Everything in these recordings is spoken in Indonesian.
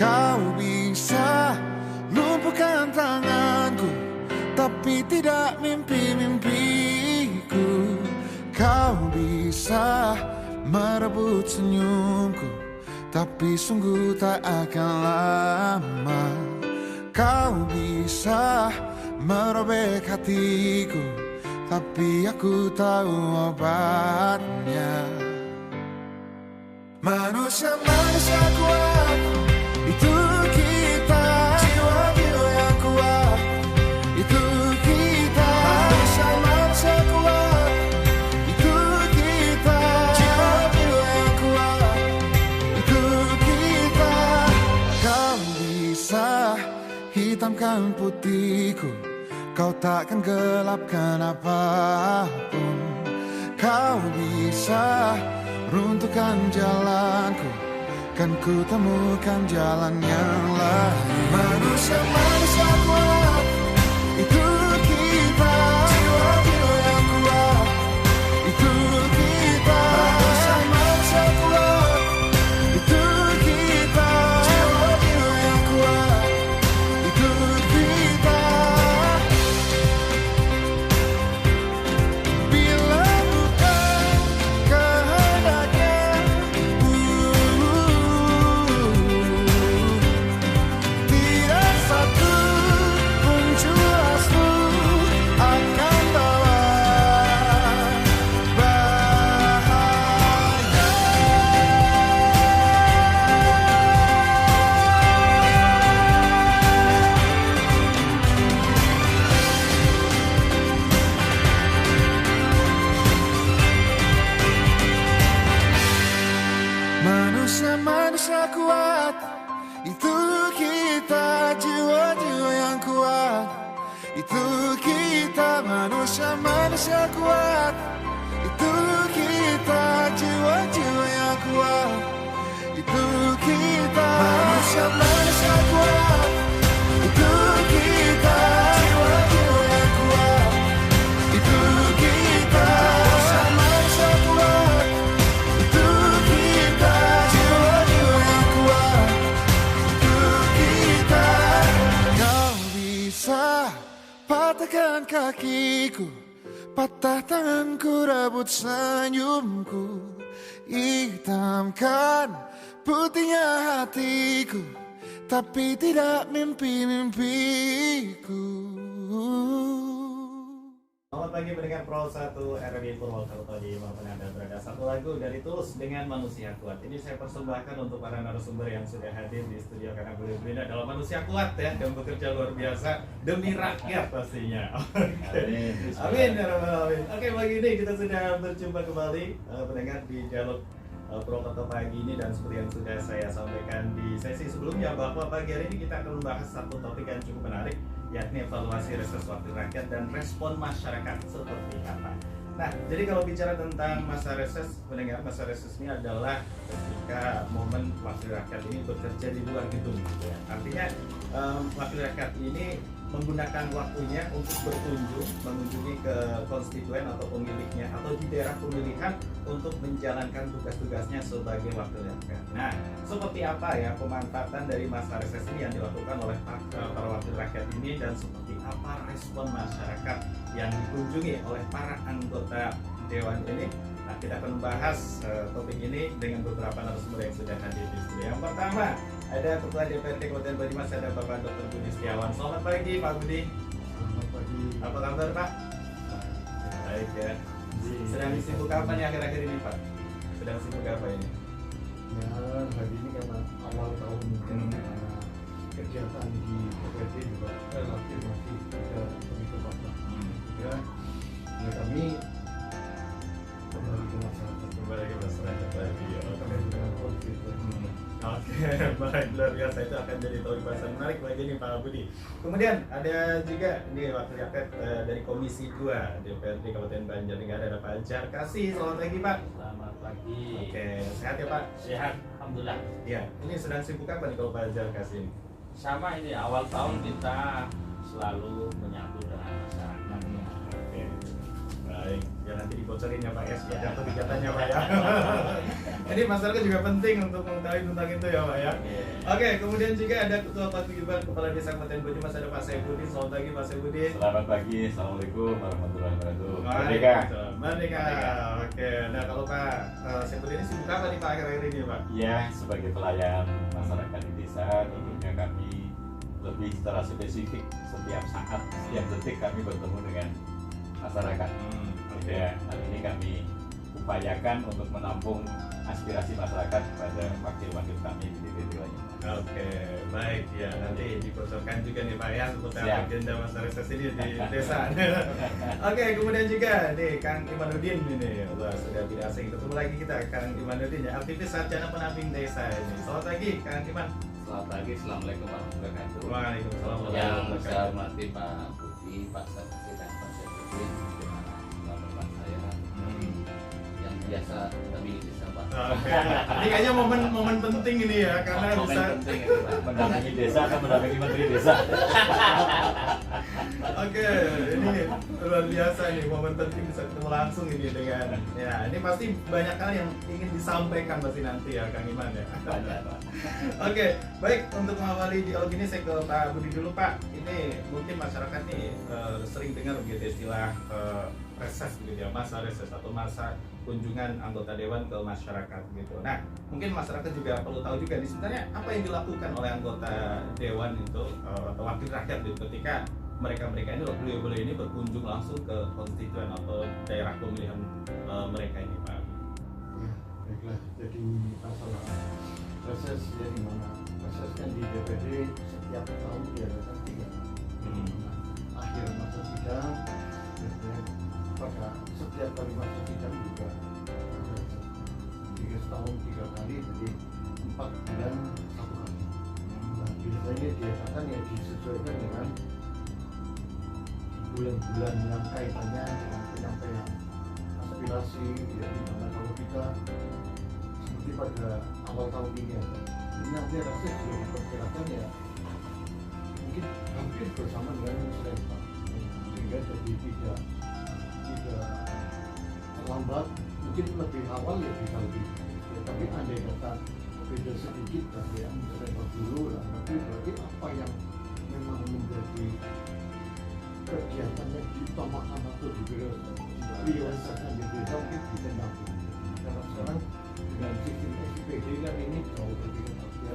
Kau bisa lumpuhkan tanganku, tapi tidak mimpi-mimpiku. Kau bisa merebut senyumku, tapi sungguh tak akan lama. Kau bisa merobek hatiku, tapi aku tahu obatnya. Manusia-manusia kuat, itu kita. Jiwa-jiwa yang kuat, itu kita. Manusia-manusia kuat, itu kita. Jiwa-jiwa yang kuat, itu kita. Kau bisa hitamkan putihku, kau takkan gelapkan apapun. Kau bisa runtuhkan jalanku, kan ku temukan jalan yang lain. Manusia-manusia kuat, itu kita. Jiwa-jiwa yang kuat, itu kita. Manusia-manusia kuat, itu kita. Jiwa-jiwa yang kuat, itu kita. Bila bukan kehendaknya, tidak satu pun jelasmu akan bawa bahaya. Manusia-manusia kuat, itu kita. Jiwa-jiwa yang kuat, itu kita. Manusia-manusia kuat, itu kita. Jiwa-jiwa yang kuat, itu kita. Manusia-manusia kuat, itu kita. Jiwa-jiwa yang kuat, itu kita. Manusia-manusia kuat, itu kita. Jiwa-jiwa yang kuat, itu kita. Kau bisa patahkan kakiku, patah tanganku, rebut senyumku, hitamkan putihnya hatiku, tapi tidak mimpi-mimpiku. Selamat pagi pendengar Pro 1 RRI Purwokerto dimanapun Anda berada. Satu lagu dari Tulus dengan Manusia Kuat. Ini saya persembahkan untuk para narasumber yang sudah hadir di studio, karena beliau-beliau adalah manusia kuat ya, dan bekerja luar biasa demi rakyat pastinya. Amin. Amin ya rabbal alamin. Oke, pagi ini kita sudah berjumpa kembali pendengar di Dialog Purwokerto pagi ini, dan seperti yang sudah saya sampaikan di sesi sebelumnya bahwa pagi hari ini kita akan membahas satu topik yang cukup menarik, yakni evaluasi reses wakil rakyat dan respon masyarakat seperti apa. Nah, jadi kalau bicara tentang masa reses, pendengar, masa reses ini adalah ketika momen wakil rakyat ini bekerja di luar gedung, gitu ya. Artinya wakil rakyat ini menggunakan waktunya untuk berkunjung, mengunjungi ke konstituen atau pemiliknya atau di daerah pemilihan untuk menjalankan tugas-tugasnya sebagai wakil rakyat. Nah, seperti apa ya pemanfaatan dari masa reses ini yang dilakukan oleh para wakil rakyat ini, dan seperti apa respon masyarakat yang dikunjungi oleh para anggota dewan ini? Nah, kita akan membahas topik ini dengan beberapa narasumber yang sudah hadir di studio. Yang pertama, ada Ketua DPRD Kabupaten Banyumas, ada Bapak Dr. Budi Setiawan. Selamat pagi Pak Budi. Selamat pagi. Apa kabar Pak? Baik ya. Sedang sibuk apa nih akhir-akhir ini Pak? Sedang sibuk apa ini? Ya, hari ini karena awal tahun kegiatan di DPRD juga relatif masih ada begitu banyak. Ya, kami kembali ke masyarakat. Kembali ke masyarakat lagi ya. Terkait dengan konflik. Oke, baik, luar biasa. Itu akan jadi topik bahasan menarik bagi ini Pak Budi. Kemudian ada juga ini wakil rakyat dari Komisi 2 DPRD Kabupaten Banjarnegara, ada Pak Jarkasi. Selamat pagi Pak. Selamat pagi. Oke, sehat ya Pak? Sehat, alhamdulillah. Ya, ini sedang sibuk apa nih kalau Pak Jarkasi ini? Sama ini awal tahun kita selalu menyambut dengan masyarakat. Oke, baik. Ya nanti dibocorin ya Pak ya, seperti apa kegiatannya Pak ya. Jadi masyarakat juga penting untuk mengetahui tentang itu ya Pak ya. Oke, kemudian juga ada Ketua Paguyuban Kepala Desa Kabupaten Banyumas, ada Pak Saipudin. Selamat pagi Pak Saipudin. Selamat pagi, assalamualaikum warahmatullahi wabarakatuh. Merdeka. Merdeka. Oke, nah kalau Pak Saipudin ini sibuk apa nih Pak akhir-akhir ini Pak? Ya, sebagai pelayan masyarakat di desa, tentunya kami lebih secara spesifik setiap saat, setiap detik kami bertemu dengan masyarakat. Ya, hal ini kami upayakan untuk menampung aspirasi masyarakat pada wakil-wakil kami di titik lainnya. Oke, baik ya, nanti dibocorkan juga nih Pak ya seperti Siap. agenda masa reses ini di desa. Oke, kemudian juga nih Kang Imanuddin ini, wah sudah tidak asing ketemu lagi kita Kang Imanuddin ya, aktivis sarjana pendamping desa ini. Selamat pagi Kang Iman. Selamat pagi, assalamualaikum warahmatullahi wabarakatuh. Waalaikumsalam Yang warahmatullahi saya wabarakatuh. hormati Pak Budi, Pak Saksi dan Pak Saipudin, teman-teman saya yang biasa kami di desa Pak. Oke, ini kayaknya momen penting ini ya karena Momen bisa. penting itu Pak. Mendampingi desa atau mendampingi menteri desa? Oke, ini luar biasa nih, momen penting bisa ketemu langsung ini dengan ya ini pasti banyak hal yang ingin disampaikan pasti nanti ya Kang Iman ya. Banyak, Pak. Oke, baik untuk mengawali dialog ini saya ke Pak Budi dulu Pak. Ini mungkin masyarakat nih sering dengar begitu istilah reses gitu ya, masa reses atau masa kunjungan anggota dewan ke masyarakat gitu. Nah, mungkin masyarakat juga perlu tahu juga nih sebenarnya apa yang dilakukan oleh anggota dewan itu atau wakil rakyat gitu ketika mereka ini beliau ini berkunjung langsung ke konstituen atau daerah pemilihan mereka ini Pak. Ya, baiklah. Jadi masalah reses ya di mana reses kan di DPD setiap tahun diadakan 3 kali. Akhir masa sidang, biasanya pada setiap kali masa sidang juga ada 3 tahun 3 kali, jadi 4 bulan 1 kali. Nah, biasanya diadakan ya disesuaikan dengan bulan-bulan yang kaitannya dengan penyampaian aspirasi ya, di mana kalau kita seperti pada awal tahun ini ya, ini nanti reses sudah diperkirakan ya mungkin hampir bersama dengan Musrembang, sehingga jadi tidak terlambat, mungkin lebih awal ya bisa lebih ya, tapi andai kata beda sedikit tapi yang Musrembang dulu lah, nanti berarti apa yang memang menjadi kegiatannya diutamakan atau diprioritaskan di desa mungkin bisa nyambung. Karena sekarang dengan sistem SPD kan ini jauh lebih ketat ya.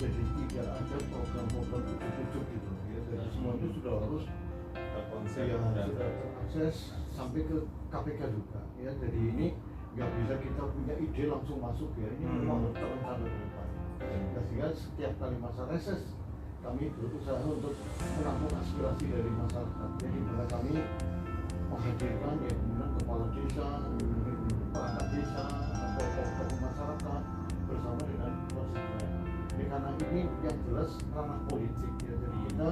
Jadi tidak ada program-program ujuk-ujuk gitu ya. Jadi semuanya sudah harus Terkonsep ya, dan sudah terakses sampai ke KPK juga ya. Jadi ini nggak bisa kita punya ide langsung masuk ya. Ini memang harus terencana ke depan. Ya, sehingga setiap kali masa reses kami berusaha untuk menampung aspirasi dari masyarakat. Jadi pada kami menghadirkan ya kemudian kepala desa, perangkat desa, atau tokoh masyarakat bersama dengan konstituen. Jadi karena ini yang jelas ranah politik ya. Jadi kita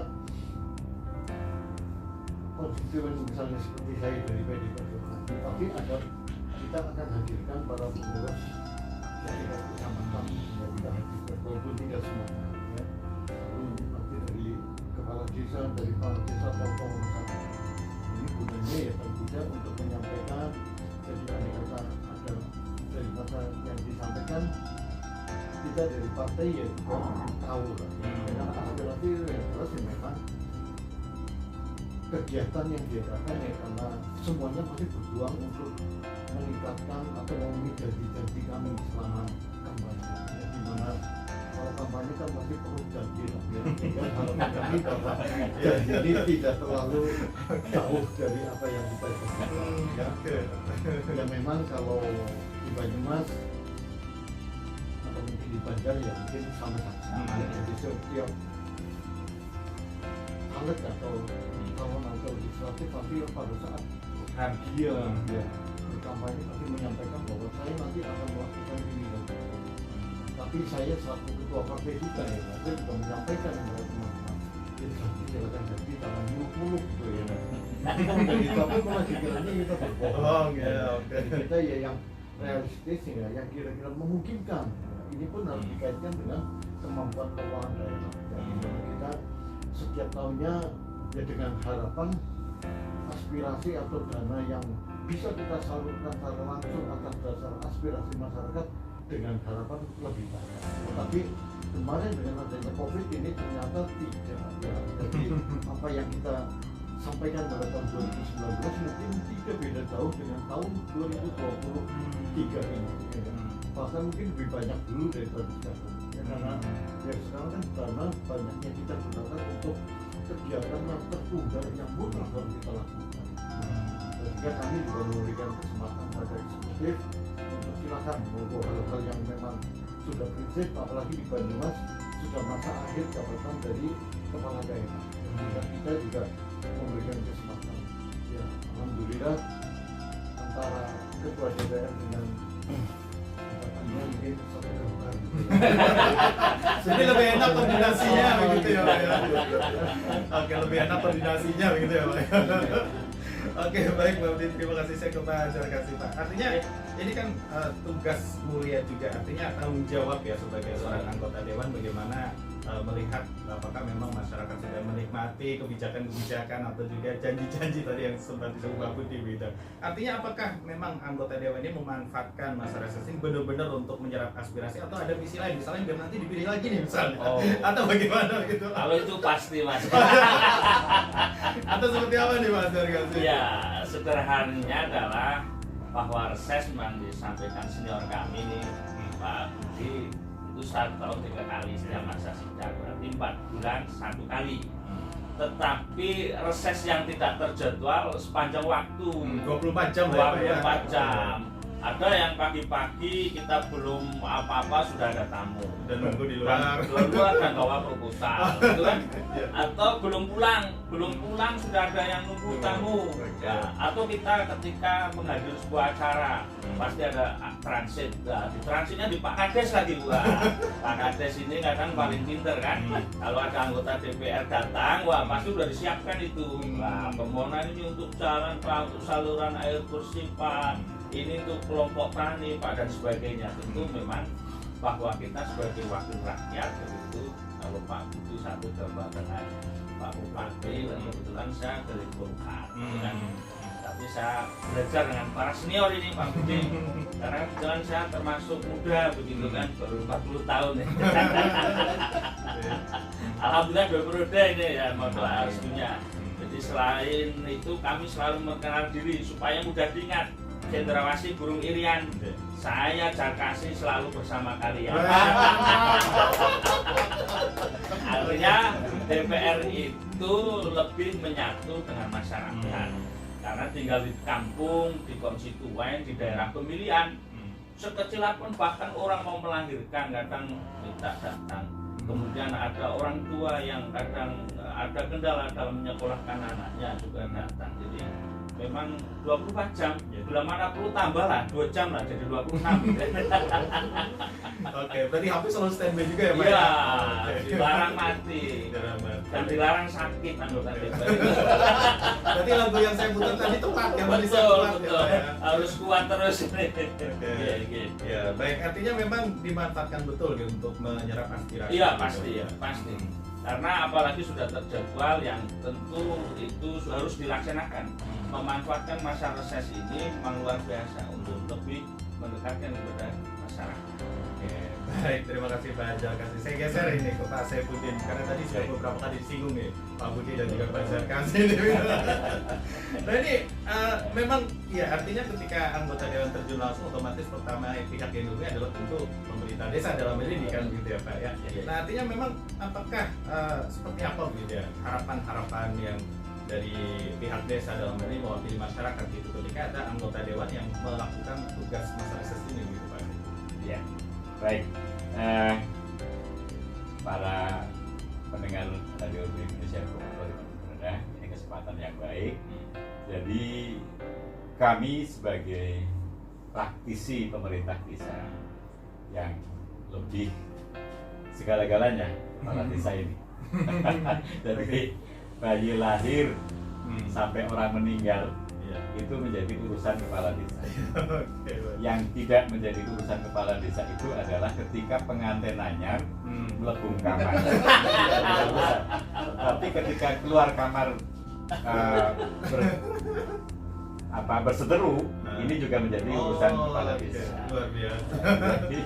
konstituen misalnya seperti saya dari PD Perjuangan, tapi ada kita akan hadirkan para pengurus dari kecamatan yang kita hadirkan walaupun tidak semuanya ya. Nanti dari kepala desa, dari kepala desa atau masyarakat. Ini gunanya ya tentunya untuk menyampaikan, jadi andai kata ada dari masa yang disampaikan kita dari partai ya juga tahu lah. Dengan aspirasi yang jelas ya memang kegiatan yang diadakan ya karena semuanya pasti berjuang untuk meningkatkan atau memenuhi janji-janji kami selama kampanye. Ya, di mana kalau kampanye kan masih perlu janji lah ya. Sehingga harapan kami bahwa janji ini tidak terlalu jauh dari apa yang kita janjikan. Ya memang kalau di Banyumas atau mungkin di Banjar ya mungkin sama saja. Jadi setiap caleg atau calon atau legislatif pasti pada saat dia ya berkampanye pasti menyampaikan bahwa saya nanti akan melakukan ini dan itu. Tapi saya selaku ketua partai juga ya, saya juga menyampaikan kepada teman-teman jadi silakan jadi jangan muluk-muluk gitu ya. Nanti kalau dari tapi malah dikiranya kita berbohong ya. Jadi kita ya yang realistis ya, yang kira-kira memungkinkan. Ini pun harus dikaitkan dengan kemampuan keuangan daerah. Jadi kita setiap tahunnya ya dengan harapan aspirasi atau dana yang bisa kita salurkan secara langsung atas dasar aspirasi masyarakat dengan harapan lebih banyak. Tetapi kemarin dengan adanya COVID ini ternyata tidak. Ya. Jadi apa yang kita sampaikan pada tahun 2019 mungkin tidak beda jauh dengan tahun 2023 ini. Ya. Bahkan mungkin lebih banyak dulu daripada sekarang. Ya, karena ya sekarang kan banyaknya kita gunakan untuk kegiatan yang tertunda yang mudah baru kita lakukan. Sehingga kami juga memberikan kesempatan pada eksekutif untuk silakan monggo hal-hal yang memang sudah prinsip, apalagi di Banyumas sudah masa akhir jabatan dari kepala daerah. Dan kita juga memberikan kesempatan. Ya, alhamdulillah antara ketua DPR dengan mungkin satu gambar. Jadi lebih enak koordinasinya begitu ya Pak ya. Oke, lebih enak koordinasinya begitu ya Pak ya. Oke, baik Mbak Udin, terima kasih. Saya ke Pak Hajar kasih Pak. Artinya ini kan tugas mulia juga, artinya tanggung jawab ya sebagai seorang anggota dewan bagaimana melihat apakah memang masyarakat sudah menikmati kebijakan-kebijakan atau juga janji-janji tadi yang sempat disebut Pak Budi gitu. Artinya apakah memang anggota dewan ini memanfaatkan masa reses ini benar-benar untuk menyerap aspirasi atau ada visi lain, misalnya biar nanti dipilih lagi nih misalnya, atau bagaimana gitu? Kalau itu pasti Mas. Atau seperti apa nih Mas dari kasih? Ya, sederhananya adalah bahwa reses memang disampaikan senior kami nih Pak Budi itu 1 tahun 3 kali setiap masa sidang, berarti 4 bulan 1 kali. Tetapi reses yang tidak terjadwal sepanjang waktu 24 jam lah ya, 24 jam. Ada yang pagi-pagi kita belum apa-apa sudah ada tamu dan nunggu di luar dan bawa proposal gitu kan. Atau belum pulang sudah ada yang nunggu tamu ya. Atau kita ketika menghadiri sebuah acara pasti ada transit. Nah, di transitnya di Pak Kades lagi Pak Kades ini kadang paling pinter kan. Kalau ada anggota DPR datang, wah pasti sudah disiapkan itu. Nah, permohonan ini untuk jalan Pak, untuk saluran air bersih Pak, ini untuk kelompok tani Pak dan sebagainya. Tentu memang bahwa kita sebagai wakil rakyat begitu, kalau Pak Budi satu gambar dengan Pak Bupati dan kebetulan saya dari Golkar kan. Tapi saya belajar dengan para senior ini Pak Budi karena kebetulan saya termasuk muda begitu kan, baru 40 tahun ya. Alhamdulillah 2 periode ini ya, mohon doa restunya. Jadi selain itu kami selalu mengenal diri supaya mudah diingat. Cendrawasih burung irian, saya Jarkasi selalu bersama kalian. Artinya DPR itu lebih menyatu dengan masyarakat. Karena tinggal di kampung, di konstituen, di daerah pemilihan, sekecil apapun bahkan orang mau melahirkan kadang tidak datang. Kemudian ada orang tua yang kadang ada kendala dalam menyekolahkan anaknya juga datang. Jadi memang 24 jam, bila mana perlu tambah lah 2 jam lah jadi 26. Oke, berarti HP selalu standby juga ya Pak? Iya, dilarang mati dan dilarang sakit anggota DPR. Berarti lagu yang saya putar tadi tepat ya Pak? Betul, harus kuat terus. Ya, baik, artinya memang dimanfaatkan betul gitu untuk menyerap aspirasi. Iya, pasti. Karena apalagi sudah terjadwal yang tentu itu harus dilaksanakan. Memanfaatkan masa reses ini memang luar biasa untuk lebih mendekatkan kepada masyarakat. Oke, baik, terima kasih Pak Hajar kasih. Saya geser ini ke Pak Saifuddin karena tadi sudah beberapa kali disinggung nih Pak Budi dan juga Pak Hajar kasih. Nah ini memang ya artinya ketika anggota dewan terjun langsung otomatis pertama pihak yang diuntungkan adalah tentu pemerintah desa dalam ini kan gitu ya Pak ya. Nah artinya memang apakah seperti apa gitu ya harapan-harapan yang dari pihak desa dalam ini mewakili masyarakat gitu ketika ada anggota dewan yang melakukan tugas masa reses ini gitu Pak. Ya, baik. Para pendengar Radio Indonesia Promotor, ini kesempatan yang baik. Jadi kami sebagai praktisi pemerintah desa yang lebih segala-galanya kepala desa ini. Dari bayi lahir sampai orang meninggal itu menjadi urusan kepala desa. Yang tidak menjadi urusan kepala desa itu adalah ketika pengantin anyar melebung kamar. Tapi ketika keluar kamar berseteru, ini juga menjadi urusan kepala oke. desa. Luar biasa. Jadi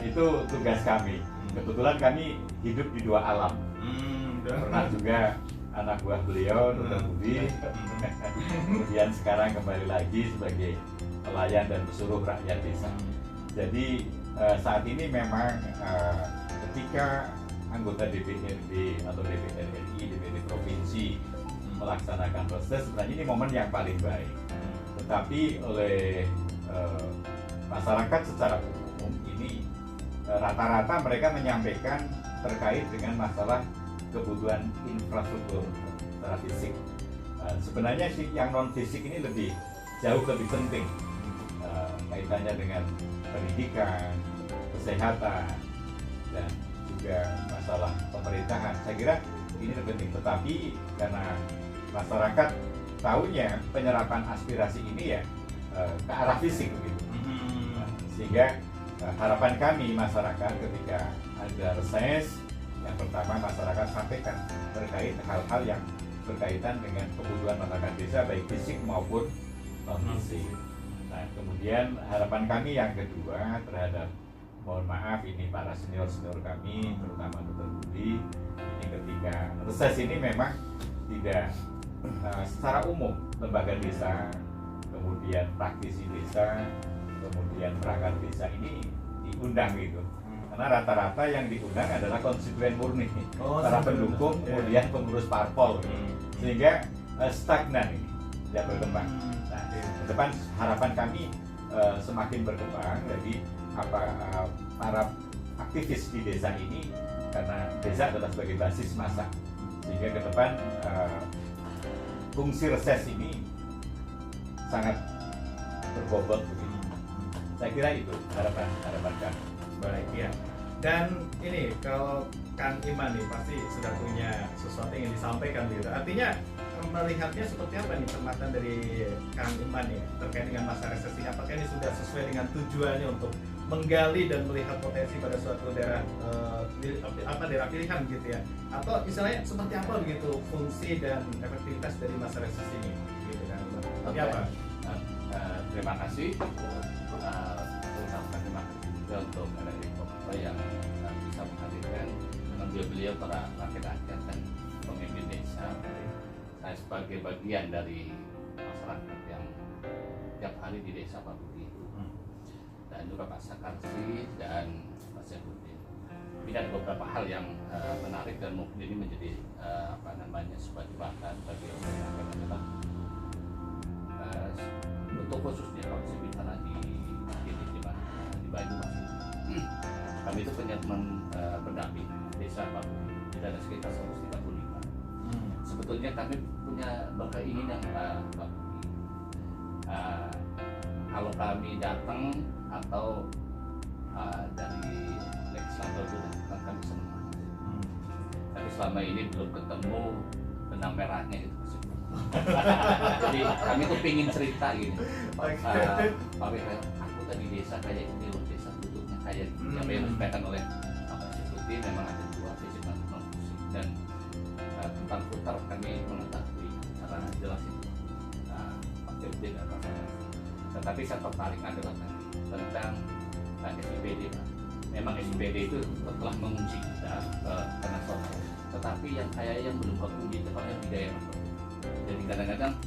itu tugas kami. Kebetulan kami hidup di dua alam. Pernah juga anak buah beliau, Dr. Budi. Kemudian sekarang kembali lagi sebagai pelayan dan pesuruh rakyat desa. Jadi saat ini memang ketika anggota DPRD atau DPR RI, DPRD provinsi melaksanakan proses, sebenarnya ini momen yang paling baik. Tetapi oleh masyarakat secara umum ini rata-rata mereka menyampaikan terkait dengan masalah kebutuhan infrastruktur secara fisik. Sebenarnya sih yang non fisik ini jauh lebih penting, kaitannya dengan pendidikan, kesehatan, dan juga masalah pemerintahan. Saya kira ini lebih penting. Tetapi karena masyarakat tahunya penyerapan aspirasi ini ya ke arah fisik begitu. Sehingga harapan kami masyarakat ketika ada reses, yang pertama masyarakat sampaikan terkait hal-hal yang berkaitan dengan kebutuhan masyarakat desa baik fisik maupun non fisik. Nah, kemudian harapan kami yang kedua terhadap, mohon maaf ini para senior kami, terutama Dr. Budi, ini ketika reses ini memang tidak secara umum lembaga desa, kemudian praktisi desa, kemudian perangkat desa ini diundang gitu. Karena rata-rata yang diundang adalah konstituen murni, para pendukung, kemudian pengurus parpol, sehingga stagnan ini, tidak berkembang. Nah, ke depan harapan kami semakin berkembang. Jadi para aktivis di desa ini, karena desa adalah sebagai basis massa, sehingga ke depan fungsi reses ini sangat berbobot begitu. Saya kira itu harapan kami. Baik ya. Dan ini kalau Kang Iman nih pasti sudah punya sesuatu yang disampaikan gitu. Artinya melihatnya seperti apa nih cermatan dari Kang Iman nih terkait dengan masa reses ini? Apakah ini sudah sesuai dengan tujuannya untuk menggali dan melihat potensi pada suatu daerah daerah pilihan gitu ya? Atau istilahnya seperti apa begitu fungsi dan efektivitas dari masa reses ini? Gitu kan? Seperti apa? Terima kasih. Terima kasih juga untuk RRI Kominfo yang bisa menghadirkan dengan beliau para rakyat dan pemimpin desa. Saya sebagai bagian dari masyarakat yang tiap hari di desa Pak Budi dan juga Pak Sakarsi dan Pak Syafruddin. Ini ada beberapa hal yang menarik dan mungkin ini menjadi sebuah bahan bagi masyarakat adalah untuk khususnya kalau saya bicara di Banyumas. Kami itu punya teman pendamping desa Pak Budi, ada sekitar 135. Sebetulnya kami punya keinginan Pak Budi, kalau kami datang atau dari legislator itu datang kami senang. Tapi selama ini belum ketemu benang merahnya itu. Jadi kami tuh pingin cerita gini, Pak Wira, aku tadi desa kayak ini loh, desa bentuknya kayak gini. Apa yang disampaikan oleh Pak Syafruddin memang ada dua fisik dan non fisik, dan tentang putar kami mengetahui cara jelasin Pak Syafruddin dan Pak Syafruddin. Tetapi saya tertarik adalah tentang SIPD, Pak. Memang SIPD itu telah mengunci kita ke nasional, tetapi yang belum mengunci itu yang di daerah. Jadi kadang-kadang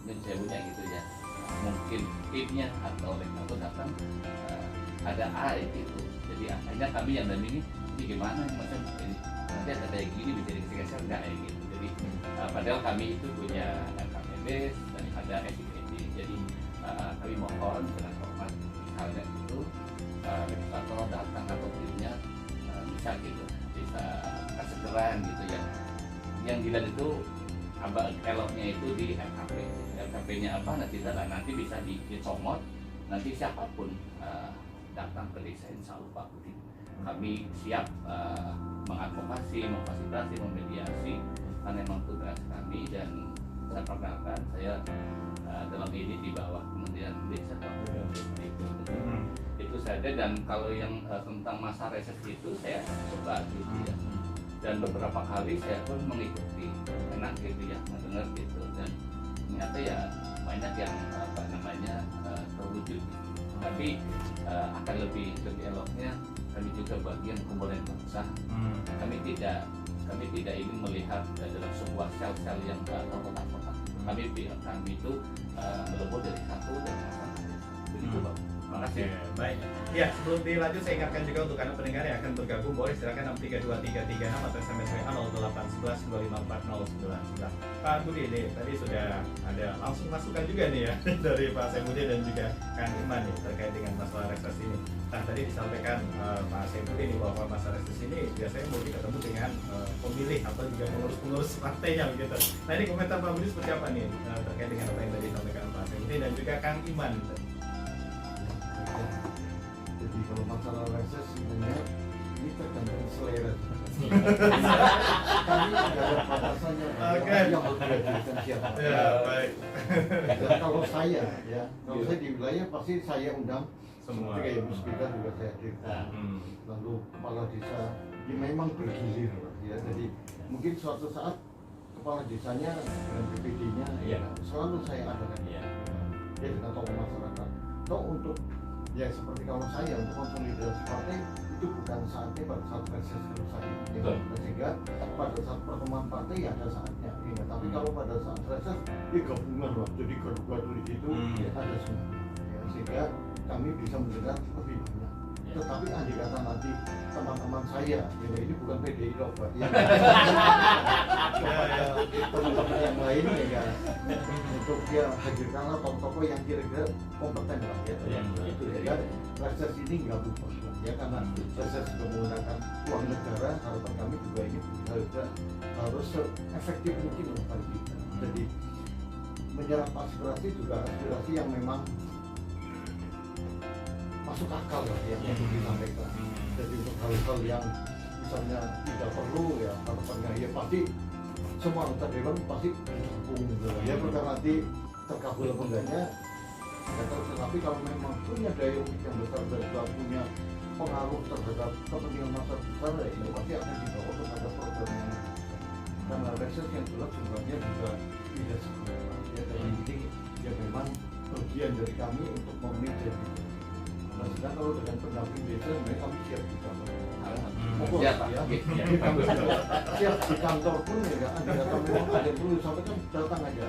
mencewunya gitu ya, mungkin timnya atau lektor datang ada A gitu. Jadi akhirnya kami yang dampingi ini gimana macam ini nanti ada kayak gini bisa dikeser enggak ya gitu. Jadi padahal kami itu punya KPD dan ada SIPD. Jadi kami mohon dengan hormat misalnya itu legislator datang atau timnya bisa gitu, bisa kesegeran gitu ya. Yang dilihat itu eloknya itu di LKP. LKP-nya apa nanti bisa dicomot. Nanti siapapun datang ke desa, insya Allah Pak Budi, kami siap mengadvokasi, memfasilitasi, memediasi, karena memang tugas kami. Dan saya perkenalkan, saya dalam ini di bawah Kementerian Desa Pak Budi itu saja. Dan kalau yang tentang masa reses itu saya suka gitu ya, dan beberapa kali saya pun mengikuti, enak gitu ya, mendengar gitu. Dan ternyata ya banyak yang terwujud. Tapi akan lebih eloknya kami juga bagian komponen bangsa. Kami tidak ingin melihat dalam sebuah sel-sel yang atau kotak-kotak. Kami itu melebur dari satu dan satu. Begitu, Pak. Oke, baik. Ya, sebelum dilanjut saya ingatkan juga untuk Anda pendengar yang akan bergabung boleh silakan 6323336 atau SMS WA 0811 Pak Budi ini tadi sudah ada langsung masukan juga nih ya dari Pak Sembudi dan juga Kang Iman nih terkait dengan masalah reses ini. Nah, tadi disampaikan Pak Sembudi ini bahwa masalah reses ini biasanya Budi ketemu dengan pemilih atau juga pengurus-pengurus partainya begitu. Nah, ini komentar Pak Budi seperti apa nih terkait dengan apa yang tadi disampaikan Pak Sembudi dan juga Kang Iman. Jadi kalau masalah reses sebenarnya ini tergantung selera. Kami tidak ada batasannya. Oke. Yang berkaitan siapa. Ya, baik. Dan kalau saya di wilayah pasti saya undang Semua. seperti kayak Muspika juga saya hadirkan. Lalu kepala desa ya memang bergilir ya. Jadi mungkin suatu saat kepala desanya dengan BPD-nya ya selalu saya adakan ya dengan tokoh masyarakat. Toh untuk ya seperti kalau saya untuk konsolidasi partai itu bukan saatnya pada saat reses selesai ya. Sehingga pada saat pertemuan partai ya ada saatnya ya. Tapi kalau pada saat reses ya gabungan lah, jadi gaduh-gaduh di situ ya ada semua ya. Sehingga kami bisa mendengar lebih banyak. Tetapi andai kata nanti teman-teman saya ya ini bukan PDI loh Pak ya, teman-teman yang lain ya untuk dia hadirkanlah tokoh-tokoh yang kira-kira kompeten lah ya. Itu ya reses ini nggak lupa ya, karena reses juga menggunakan uang negara. Harapan kami juga ini harus efektif mungkin untuk kita. Jadi menyerap aspirasi juga aspirasi yang memang masuk akal lah ya yang disampaikan. Jadi untuk hal-hal yang misalnya tidak perlu ya harapannya ya pasti semua anggota dewan pasti didukung gitu ya. Bukan nanti terkabul apa enggaknya ya, tetapi kalau memang punya daya ungkit yang besar dan juga punya pengaruh terhadap kepentingan masa besar ya ini pasti akan dibawa kepada program yang karena reses yang jelas sebenarnya juga tidak sempurna ya. Dari ini ya memang bagian dari kami untuk memenuhi janji. Nah, sedang kalau dengan pendamping desa, mereka kami siap juga. Siap, Pak. Siap di kantor pun ya, ada memang ada yang perlu sampai kan datang aja.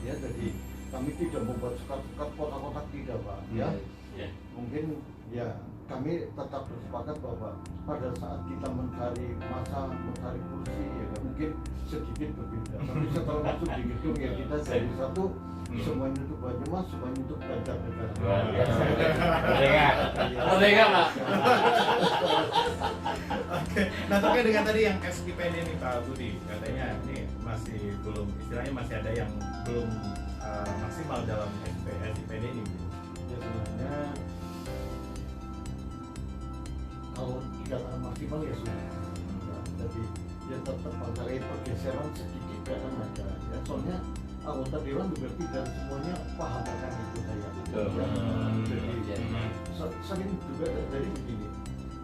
Ya, jadi kami tidak membuat sekat-sekat kotak-kotak tidak Pak. Ya, mungkin ya kami tetap bersepakat bahwa pada saat kita mencari masa, mencari kursi ya mungkin sedikit berbeda. Tapi setelah masuk di gedung ya kita jadi satu. Semuanya untuk Banyumas, semuanya untuk Banjarnegara. Merdeka, Pak. Oke, nah terkait dengan tadi yang SIPD nih Pak Budi, katanya ini masih belum, istilahnya masih ada yang belum maksimal dalam SIPD ini. Ya sebenarnya kalau dikatakan maksimal ya sudah. Jadi ya tetap ada pergeseran sedikit kan ada. Ya soalnya anggota dewan juga tidak semuanya paham akan itu saya. Jadi sering juga terjadi begini.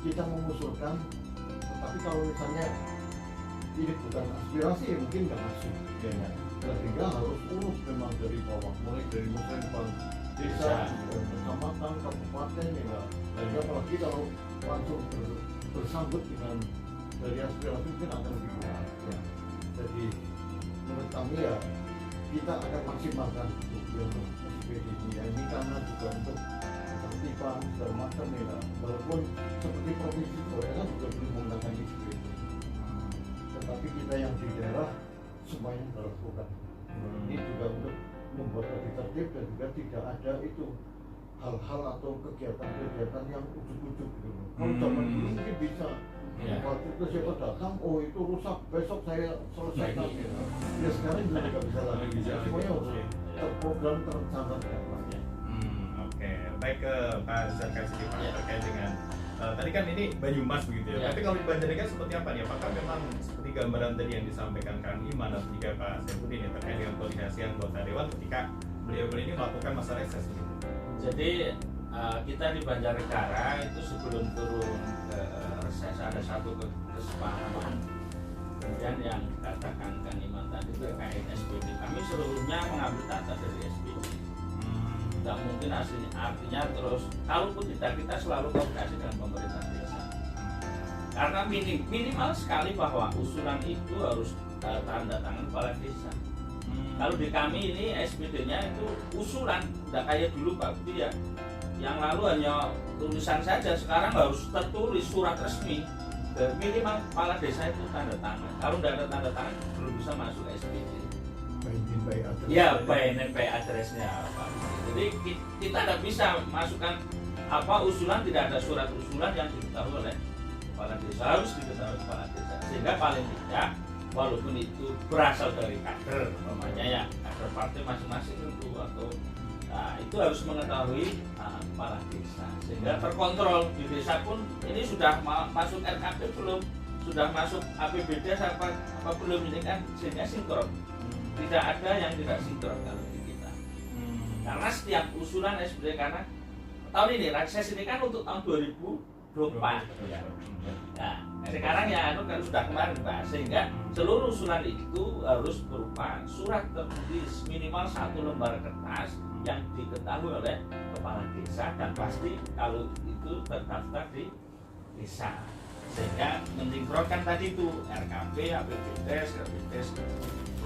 Kita mengusulkan, tetapi kalau misalnya ini bukan aspirasi ya mungkin nggak masuk. Ya, sehingga harus urus memang dari bawah, mulai dari musrenbang desa, kecamatan, kabupaten ya. Sehingga apalagi kalau langsung bersambut dengan dari aspirasi mungkin akan lebih kuat. Ya. Jadi menurut kami ya kita akan maksimalkan untuk SIPD ini ya. Ini karena juga untuk tertiban segala macam ya. Walaupun seperti provinsi Korea juga belum menggunakan SIPD. Tetapi kita yang di daerah semuanya dilakukan. Ini juga untuk membuat lebih tertib dan juga tidak ada itu hal-hal atau kegiatan-kegiatan yang ujuk-ujuk gitu. Kalau zaman dulu mungkin bisa. Waktu itu siapa datang, oh itu rusak, besok saya selesaikan ya. Ya sekarang juga tidak bisa lagi, semuanya harus terprogram, terencana ya. Oke, baik ke Pak Zarkan sedikit terkait dengan tadi kan ini Banyumas begitu ya. Tapi kalau di Banjarnegara seperti apa nih? Apakah memang seperti gambaran tadi yang disampaikan Kang Iman dan juga Pak Sembudi ini terkait dengan koordinasi anggota dewan ketika beliau ini melakukan masa reses gitu? Jadi kita di Banjarnegara itu sebelum turun ke reses ada satu kesepahaman Kemudian yang katakan Kang Iman tadi terkait SPD, kami seluruhnya mengambil data dari SPD. Tidak mungkin artinya terus, kalaupun tidak, kita selalu komunikasi dengan pemerintah desa. Karena minimal sekali bahwa usulan itu harus tanda tangan kepala desa. Kalau di kami ini SPD-nya itu usulan, tidak kayak dulu Pak Budi ya. Yang lalu hanya tulisan saja, sekarang harus tertulis surat resmi. Dan minimal kepala desa itu tanda tangan. Kalau tidak ada tanda tangan belum bisa masuk SPD. Ya, by name by address-nya Pak. Jadi kita tidak bisa masukkan usulan, tidak ada surat usulan yang diketahui oleh kepala desa, harus diketahui kepala desa. Sehingga paling tidak, walaupun itu berasal dari kader, umpamanya ya kader partai masing-masing itu atau itu harus mengetahui kepala desa sehingga terkontrol di desa pun ini sudah masuk RKP belum, sudah masuk APBD apa belum, ini kan sehingga sinkron. Tidak ada yang tidak sinkron kalau di kita. Karena setiap usulan SPD, karena tahun ini reses ini kan untuk tahun 2024. Nah, sekarang ya kan sudah kemarin Pak, sehingga seluruh usulan itu harus berupa surat tertulis minimal 1 lembar kertas yang diketahui oleh kepala desa dan pasti kalau itu terdaftar di desa, sehingga mensinkronkan tadi itu RKP, APBDes, RPDes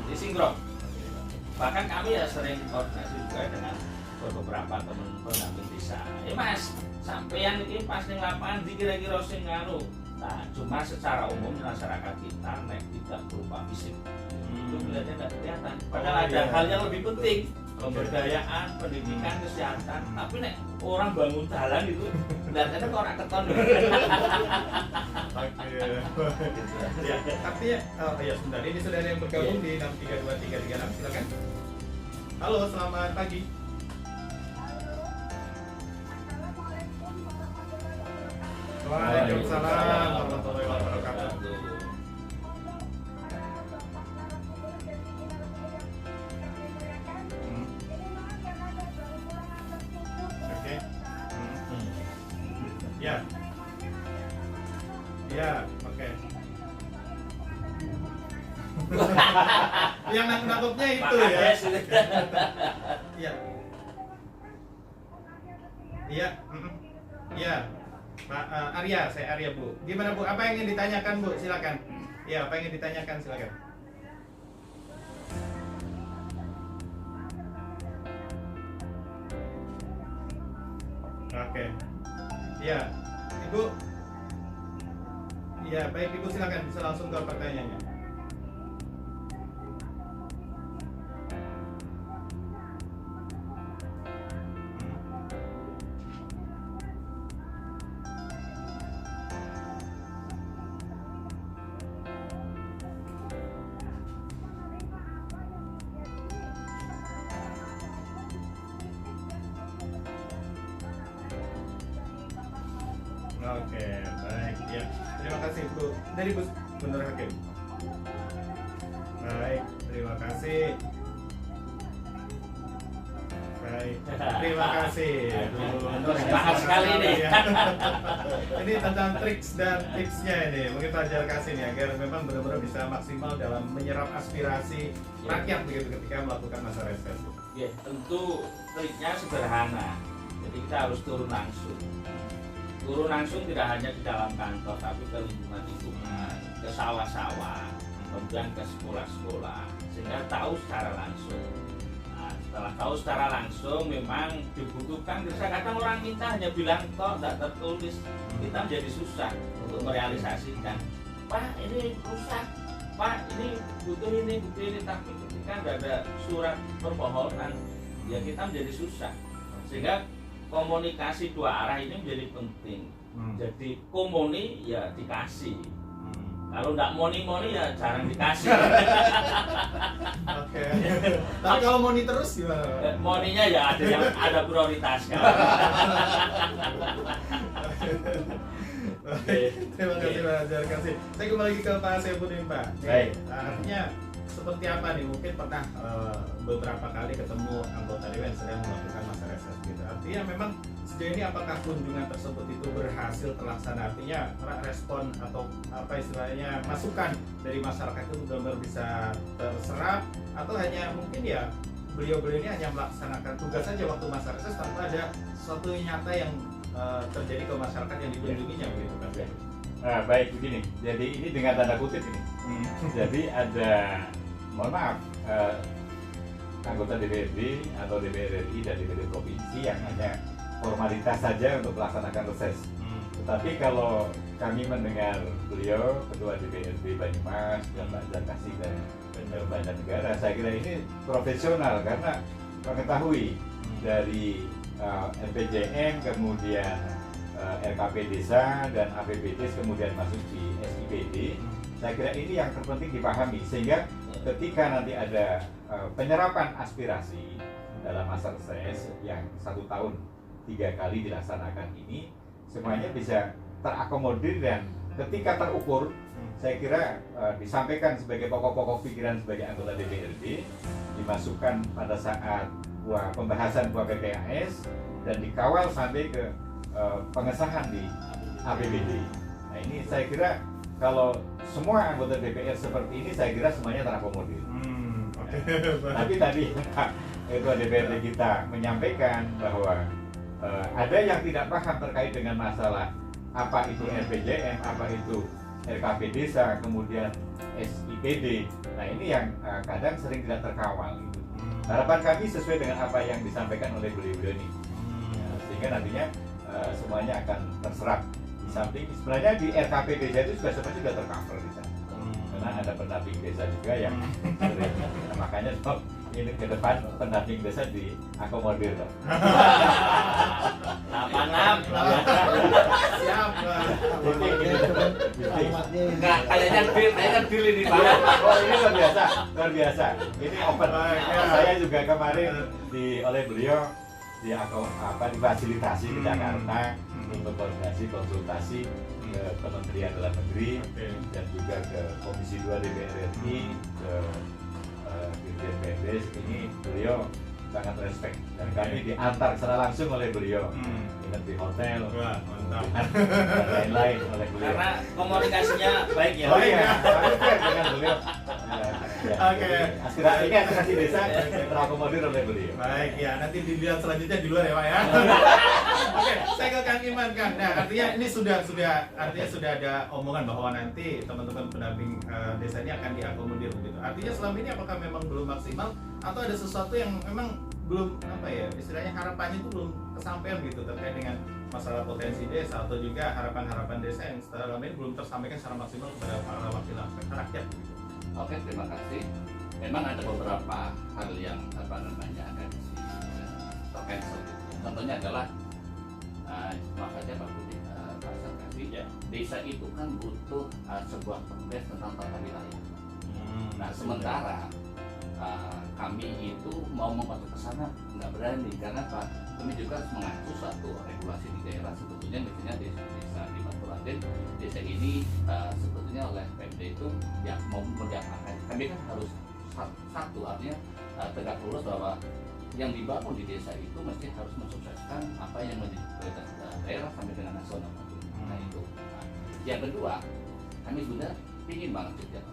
disinkron. Bahkan kami ya sering koordinasi juga dengan beberapa teman pendamping desa. Mas, sampeyan ini pas ning lapangan dikira-kira sing nganu. Nah, cuma secara umum masyarakat kita tidak berupa fisik. Itu kelihatannya tidak kelihatan. Padahal ada hal yang lebih penting, pemberdayaan, pendidikan, kesehatan. Tapi nek orang bangun jalan itu kelihatannya kok ora keton. Ya, artinya ya sebentar, ini saudara yang bergabung di 6323336, silakan. Halo, selamat pagi. Waalaikumsalam warahmatullahi wabarakatuh. Oke. Ya. Ya, oke. Yang nangkepnya itu ya. Iya. Iya. Iya. Pak Arya, saya Arya Bu. Gimana Bu? Apa yang ingin ditanyakan Bu? Silakan. Ya, apa yang ingin ditanyakan silakan. Oke. Ya, Ibu. Ya, baik Ibu silakan bisa langsung ke pertanyaannya. Oke, baik. Ya, terima kasih Bu. Dari Bu Nur Hakim. Baik, terima kasih. Baik, terima kasih. Mahal sekali ini. Ini tentang triks dan tipsnya ini. Mungkin Pak Jar kasih nih agar memang benar-benar bisa maksimal dalam menyerap aspirasi rakyat begitu ketika melakukan masa reses. Ya, tentu triknya sederhana. Jadi kita harus turun langsung. Turun langsung tidak hanya di dalam kantor, tapi ke lingkungan, ke sawah-sawah, kemudian ke sekolah-sekolah, sehingga tahu secara langsung. Nah, setelah tahu secara langsung, memang dibutuhkan. Kadang orang minta hanya bilang kok tidak tertulis, kita menjadi susah untuk merealisasikan. Pak, ini rusak. Pak, ini butuh ini, tapi ketika tidak ada surat permohonan, ya kita menjadi susah. Sehingga komunikasi dua arah ini menjadi penting. Jadi komuni ya dikasih. Kalau nggak moni-moni ya jarang dikasih. Oke. Tapi kalau moni terus gimana? Moninya ya ada yang ada prioritas kan. Terima kasih Pak Jar kasih. Saya kembali ke Pak Saifuddin Pak. Baik. Artinya seperti apa nih? Mungkin pernah beberapa kali ketemu anggota dewan yang sedang melakukan masa reses gitu. Artinya memang sejauh ini apakah kunjungan tersebut itu berhasil terlaksana? Artinya respon atau apa istilahnya masukan dari masyarakat itu benar-benar bisa terserap, atau hanya mungkin ya beliau-beliau ini hanya melaksanakan tugas saja waktu masa reses tanpa ada sesuatu yang nyata yang terjadi ke masyarakat yang dikunjunginya begitu kan? Nah, baik begini. Jadi ini dengan tanda kutip ini. Jadi ada, mohon maaf, anggota DPRD atau DPR RI dan DPRD provinsi yang hanya formalitas saja untuk melaksanakan reses. Tetapi kalau kami mendengar beliau, Ketua DPRD Banyumas dan Pak Zakasi dari Banjarnegara, saya kira ini profesional karena mengetahui dari RPJM, kemudian RKP desa dan APBD kemudian masuk di SIPD. Saya kira ini yang terpenting dipahami, sehingga ketika nanti ada penyerapan aspirasi dalam masa reses yang 1 tahun 3 kali dilaksanakan ini, semuanya bisa terakomodir dan ketika terukur, saya kira disampaikan sebagai pokok-pokok pikiran sebagai anggota DPRD, dimasukkan pada saat pembahasan buah PPAS dan dikawal sampai ke pengesahan di APBD. Nah ini saya kira kalau semua anggota DPR seperti ini, saya kira semuanya terakomodir. Tapi tadi Ketua DPRD kita menyampaikan bahwa ada yang tidak paham terkait dengan masalah apa itu RPJM, apa itu RKP desa, kemudian SIPD. Nah ini yang kadang sering tidak terkawal. Gitu. Harapan kami sesuai dengan apa yang disampaikan oleh beliau-beliau ini, sehingga nantinya semuanya akan terserap. Di samping sebenarnya di RKP desa itu juga sebenarnya sudah tercover di sana, karena ada pendamping desa juga yang sering, makanya ini ke depan pendamping desa diakomodir. Siap. Enggak, kayaknya deal ini Pak. Oh ini luar biasa. Ini open. Saya juga kemarin oleh beliau difasilitasi ke Jakarta untuk koordinasi konsultasi ke Kementerian Dalam Negeri dan juga ke Komisi 2 DPR RI, ke Dirjen PNS. Ini beliau sangat respect dan kami diantar secara langsung oleh beliau, nginep di hotel, dan lain-lain oleh beliau. Karena komunikasinya baik ya. Oh iya, kami fair dengan beliau. Oke. Aspirasi desa terakomodir oleh beliau. Baik ya, nanti dilihat selanjutnya di luar ya Pak ya. Oke, saya ke Kang Iman Kang. Nah, artinya ini sudah ada omongan bahwa nanti teman-teman pendamping desa ini akan diakomodir begitu. Artinya selama ini apakah memang belum maksimal atau ada sesuatu yang memang belum istilahnya harapannya itu belum kesampaian gitu terkait dengan masalah potensi desa atau juga harapan-harapan desa yang selama ini belum tersampaikan secara maksimal kepada para wakil rakyat gitu. Oke, terima kasih. Memang ada beberapa hal yang ada di sini tercancel. Contohnya adalah maaf saja Pak Budi, Pak Sarkasi, ya, desa itu kan butuh sebuah perpres tentang tata wilayah. Nah sementara kami itu mau membantu ke sana nggak berani karena Pak, kami juga harus mengacu suatu regulasi di daerah. Sebetulnya misalnya desa di Baturanten, desa ini sebetulnya oleh Pemda itu ya mau mendiapakan. Kami kan harus satu artinya tegak lurus bahwa yang dibangun di desa itu mesti harus mensukseskan apa yang menjadi prioritas daerah sampai dengan nasional. Nah itu. Yang kedua, kami sudah ingin banget sejak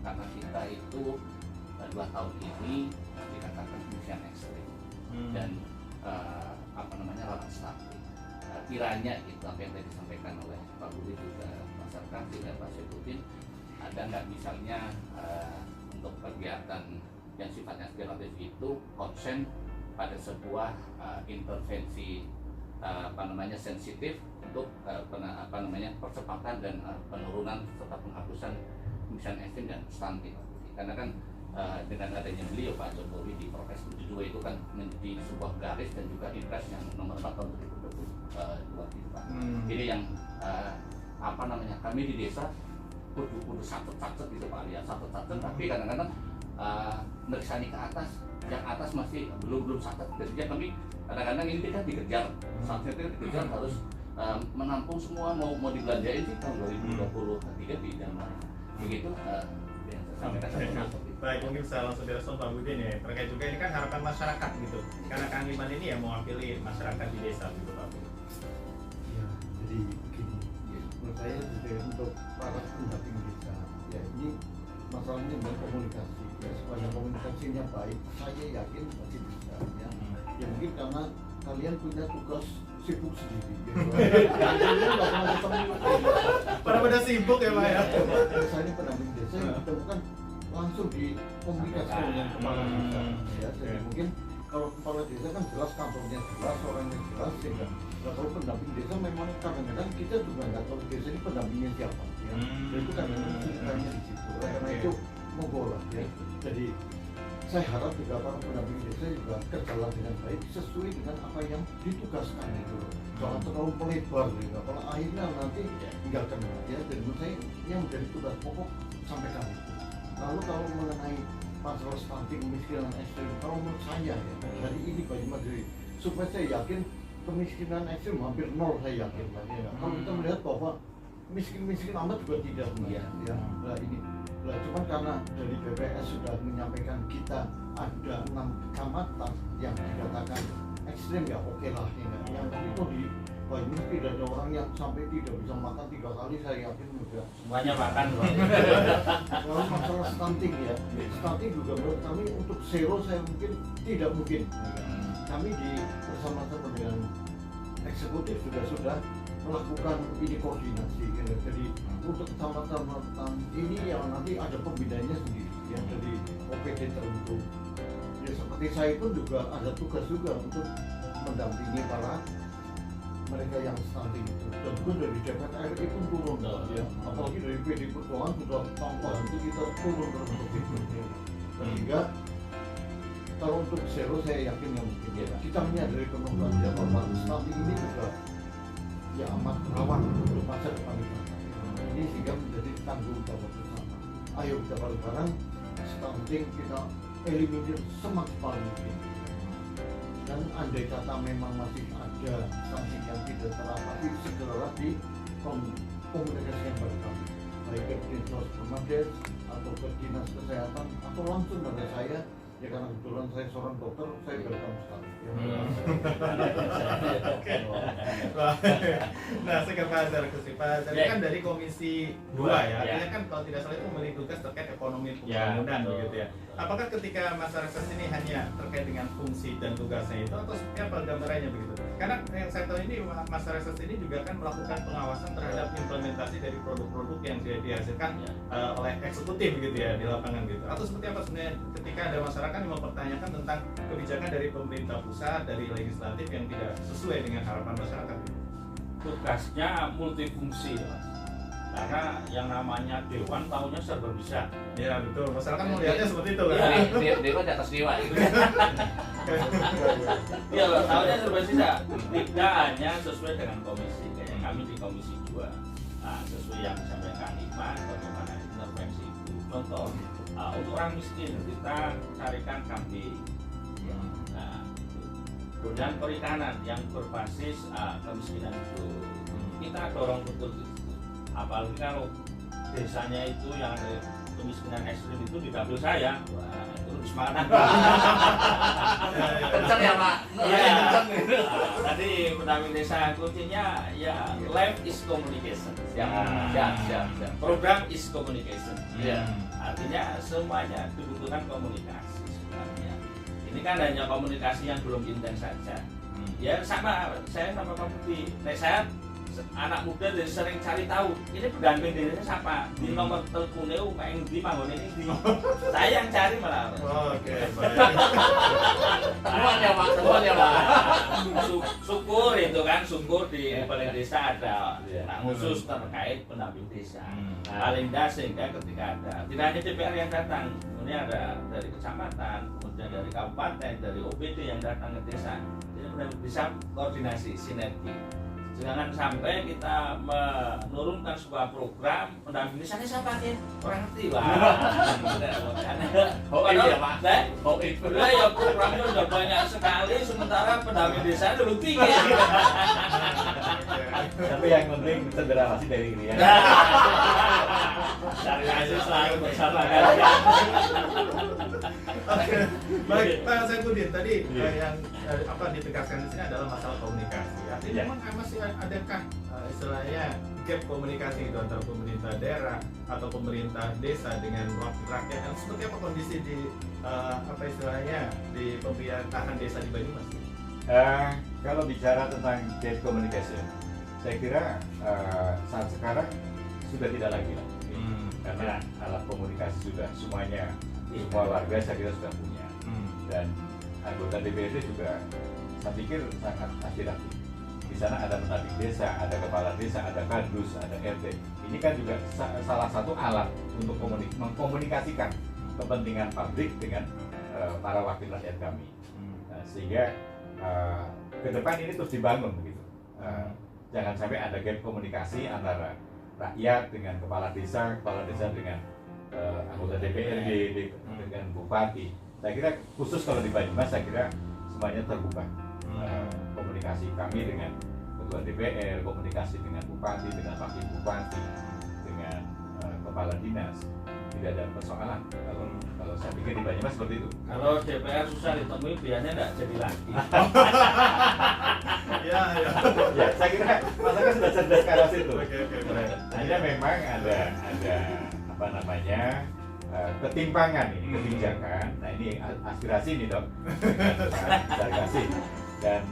karena kita itu 2 tahun ini dikatakan kemiskinan ekstrim dan rawan stunting. Kiranya itu apa yang tadi disampaikan oleh Pak Budi juga Pak Sarkasi dan Pak Syaifuddin, ada nggak misalnya untuk kegiatan yang sifatnya aspiratif itu konsen pada sebuah intervensi sensitif untuk percepatan dan penurunan serta penghapusan kemiskinan ekstrim dan stunting. Karena kan dengan adanya beliau Pak Jokowi di Perpres 72 itu kan menjadi sebuah garis dan juga impres yang nomor 4 tahun 2022 itu Pak. Ini yang kami di desa kudu satu-satu gitu Pak, ya satu-satu, tapi kadang-kadang merisani ke atas, yang atas masih belum satu. Jadi kami kadang-kadang ini kan dikejar, saatnya itu dikejar harus menampung semua mau dibelanjain sih tahun 2023 di Januari begitu. sampaikan satu seperti itu. Baik, mungkin bisa langsung direspon Pak Budin ya. Terkait juga ini kan harapan masyarakat gitu. Karena Kang Liman ini yang mewakili masyarakat di desa gitu Pak Budin. Ya, jadi begini, menurut saya juga untuk para pendamping desa, ya ini masalahnya dengan komunikasi, ya supaya komunikasinya baik, saya yakin pasti bisa. Ya, ya mungkin karena kalian punya tugas sibuk sendiri. Ya. Kalian nggak pernah ketemu. Pada sibuk ya Pak ya. Misalnya pendamping desa yang ditemukan langsung dikomunikasikan dengan kepala desa. Ya, jadi mungkin kalau kepala desa kan jelas kantornya jelas, orangnya jelas, sehingga nah, kalau pendamping desa memang kadang-kadang kita juga nggak tahu desa ini pendampingnya siapa. Ya. Dan itu kadang-kadang ceritanya di situ. Karena itu monggo lah ya. Jadi saya harap juga para pendamping desa juga kerjalah dengan baik sesuai dengan apa yang ditugaskan itu. Jangan terlalu melebar, ya. Kalau akhirnya nanti nggak kena ya. Dan menurut saya yang menjadi tugas pokok sampaikan itu. Lalu kalau mengenai masalah stunting kemiskinan ekstrim, kalau menurut saya ya dari ini Pak Madri, supaya saya yakin kemiskinan ekstrim hampir nol, saya yakin lah ya. Kalau kita melihat bahwa miskin amat juga tidak ya. Nah ini, nah, cuman karena dari BPS sudah menyampaikan kita ada 6 kecamatan yang dikatakan ekstrim ya oke lah ya. Yang itu di Banyumas tidak ada orang yang sampai tidak bisa makan 3 kali, saya yakin juga Semuanya makan Pak. Lalu masalah stunting ya, stunting juga menurut kami untuk zero saya mungkin tidak mungkin. Kami bersama-sama dengan eksekutif sudah melakukan ini koordinasi. Ya. Jadi untuk kecamatan ini yang nanti ada pembinanya sendiri, ya jadi OPD tertentu. Ya seperti saya pun juga ada tugas juga untuk mendampingi para mereka yang stunting itu, dan pun dari DPR RI pun turun ya, apalagi dari PD Perjuangan sudah tampak itu kita turun untuk itu ya. Sehingga kalau untuk zero saya yakin yang mungkin ya kita menyadari penuh ya bahwa stunting ini juga ya amat rawan untuk masa depan kita. Ini sehingga menjadi tanggung jawab bersama. Ayo kita bareng-bareng stunting kita eliminir semaksimal mungkin. Dan andai kata memang masih ada sanksi yang tidak teratasi, segera dikomunikasikan pada kami, baik ke Dinas Permades atau ke Dinas Kesehatan atau langsung pada saya. Ya karena kebetulan saya seorang dokter, saya welcome sekali. Nah, saya ke Pak Azhar Pak Azhar kan dari Komisi 2 ya, artinya kan kalau tidak salah itu memiliki tugas terkait ekonomi pembangunan begitu ya. Apakah ketika masyarakat ini hanya terkait dengan fungsi dan tugasnya itu atau seperti apa gambarannya begitu? Karena yang saya tahu ini masyarakat ini juga kan melakukan pengawasan terhadap implementasi dari produk-produk yang dihasilkan oleh eksekutif begitu ya di lapangan gitu. Atau seperti apa sebenarnya ketika ada masyarakat yang mempertanyakan tentang kebijakan dari pemerintah pusat, dari legislatif yang tidak sesuai dengan harapan masyarakat? Tugasnya multifungsi Mas. Karena yang namanya dewan tahunya serba bisa. Ya betul, masyarakat melihatnya seperti itu kan? Iya, dewa di atas dewa itu. Iya, tahunya serba bisa. Tidak hanya sesuai dengan komisi, kayak kami di Komisi 2. Nah, sesuai yang disampaikan Iman, bagaimana intervensi itu. Contoh, untuk orang miskin kita carikan kambing. Nah, kemudian perikanan yang berbasis kemiskinan itu kita dorong betul. Apalagi kalau desanya itu yang ada kemiskinan ekstrim itu di dapil saya, wah itu lebih semangat. Kencang ya Pak? Iya. Tadi pendamping desa kuncinya ya life is communication. Siap. Program is communication. Iya. Artinya semuanya dibutuhkan komunikasi sebenarnya. Ini kan hanya komunikasi yang belum intens saja. Ya sama saya sama Pak Budi. Saya anak muda dan sering cari tahu ini pendamping desanya siapa, di nomor teleponnya yang di manggon ini di saya yang cari malah. Oke, baik. Temuan ya Pak. Syukur itu kan, syukur di balai desa ada khusus terkait pendamping desa. Paling tidak sehingga ketika ada tidak hanya DPR yang datang, kemudian ada dari kecamatan, kemudian dari kabupaten, dari OPD yang datang ke desa, jadi bisa koordinasi sinergi. Jangan sampai kita menurunkan sebuah program pendamping desa siapa ya? Orang ngerti Pak. Iya Pak. Nah, ya programnya udah banyak sekali sementara pendamping desa belum tinggi. Tapi yang penting konsentrasi dari ini ya. Cari aja selalu sekarang bersama kalian. Oke, baik Pak Saifuddin tadi Iya. yang apa ditegaskan di sini adalah masalah komunikasi. Artinya Iya. memang masih adakah istilahnya gap komunikasi itu antara pemerintah daerah atau pemerintah desa dengan wakil rakyat? Dan seperti apa kondisi di apa istilahnya di pemerintahan desa di Banyumas? Kalau bicara tentang gap communication, saya kira saat sekarang sudah tidak lagi lah, karena alat komunikasi sudah semuanya, semua warga saya kira sudah punya, dan anggota DPRD juga saya pikir sangat aspiratif. Di sana ada pendamping desa, ada kepala desa, ada kadus, ada RT. Ini kan juga salah satu alat untuk mengkomunikasikan kepentingan publik dengan para wakil rakyat kami. Sehingga ke depan ini terus dibangun begitu. Jangan sampai ada gap komunikasi antara rakyat dengan kepala desa dengan anggota DPRD dengan bupati. Saya kira khusus kalau di Banyumas saya kira semuanya terbuka. Komunikasi kami dengan ketua DPR, komunikasi dengan bupati, dengan wakil bupati, dengan kepala dinas, tidak ada persoalan. Kalau saya pikir di Banyumas seperti itu. Kalau DPR susah ditemui, biasanya nggak jadi lagi. Ya, ya. Ya, saya kira masyarakat sudah cerdas ke arah situ. Oke. Hanya memang ada apa namanya ketimpangan ini, kebijakan. Nah ini aspirasi nih dok, saya kasih dan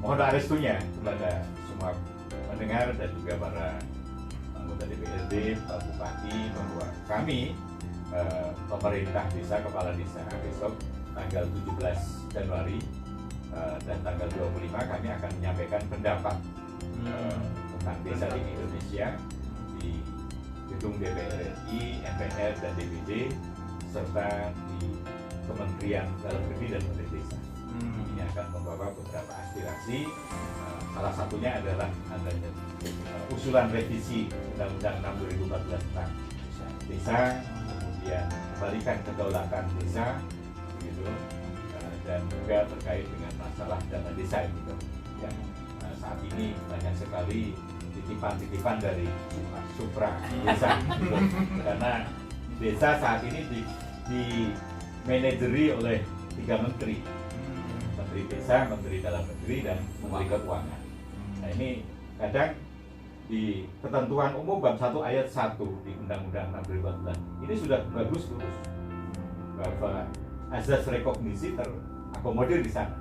mohon doa restunya kepada semua pendengar dan juga para anggota DPRD, Pak Bupati bahwa kami pemerintah desa, kepala desa besok tanggal 17 Januari dan tanggal 25 kami akan menyampaikan pendapat tentang desa di Indonesia di gedung DPR RI, MPR dan DPD serta di Kementerian Dalam Negeri dan Menteri Desa. Ini akan membawa beberapa aspirasi. Salah satunya adalah adanya usulan revisi Undang-Undang 6 2014 tentang desa, kemudian kembalikan kedaulatan desa, begitu, dan juga terkait dengan masalah dana desa itu yang saat ini banyak sekali titipan-titipan dari supra desa, gitu. Karena desa saat ini di manajeri oleh 3 menteri. Menteri Desa, Menteri Dalam Negeri, dan Menteri Keuangan. Nah ini kadang di ketentuan umum bab 1 ayat 1 di Undang-Undang 6 2014 ini sudah bagus lurus bahwa azas rekognisi terakomodir di sana.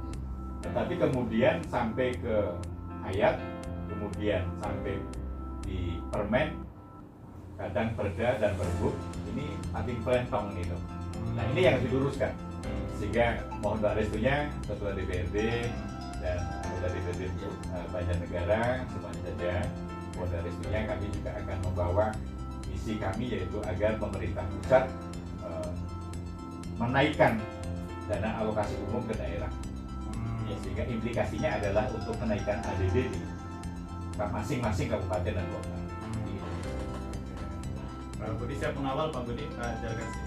Tetapi kemudian sampai ke ayat, kemudian sampai di permen, kadang perda dan perbuk ini pating pelentong nih dong. Nah ini yang diluruskan. Sehingga mohon doa restunya ketua DPRD dan anggota DPRD Banjarnegara semuanya saja. Mohon doa restunya kami juga akan membawa misi kami yaitu agar pemerintah pusat menaikkan dana alokasi umum ke daerah. Ya, sehingga implikasinya adalah untuk menaikkan ADD di masing-masing kabupaten dan kota. Pak Budi siap mengawal, Pak Budi, jaga sih.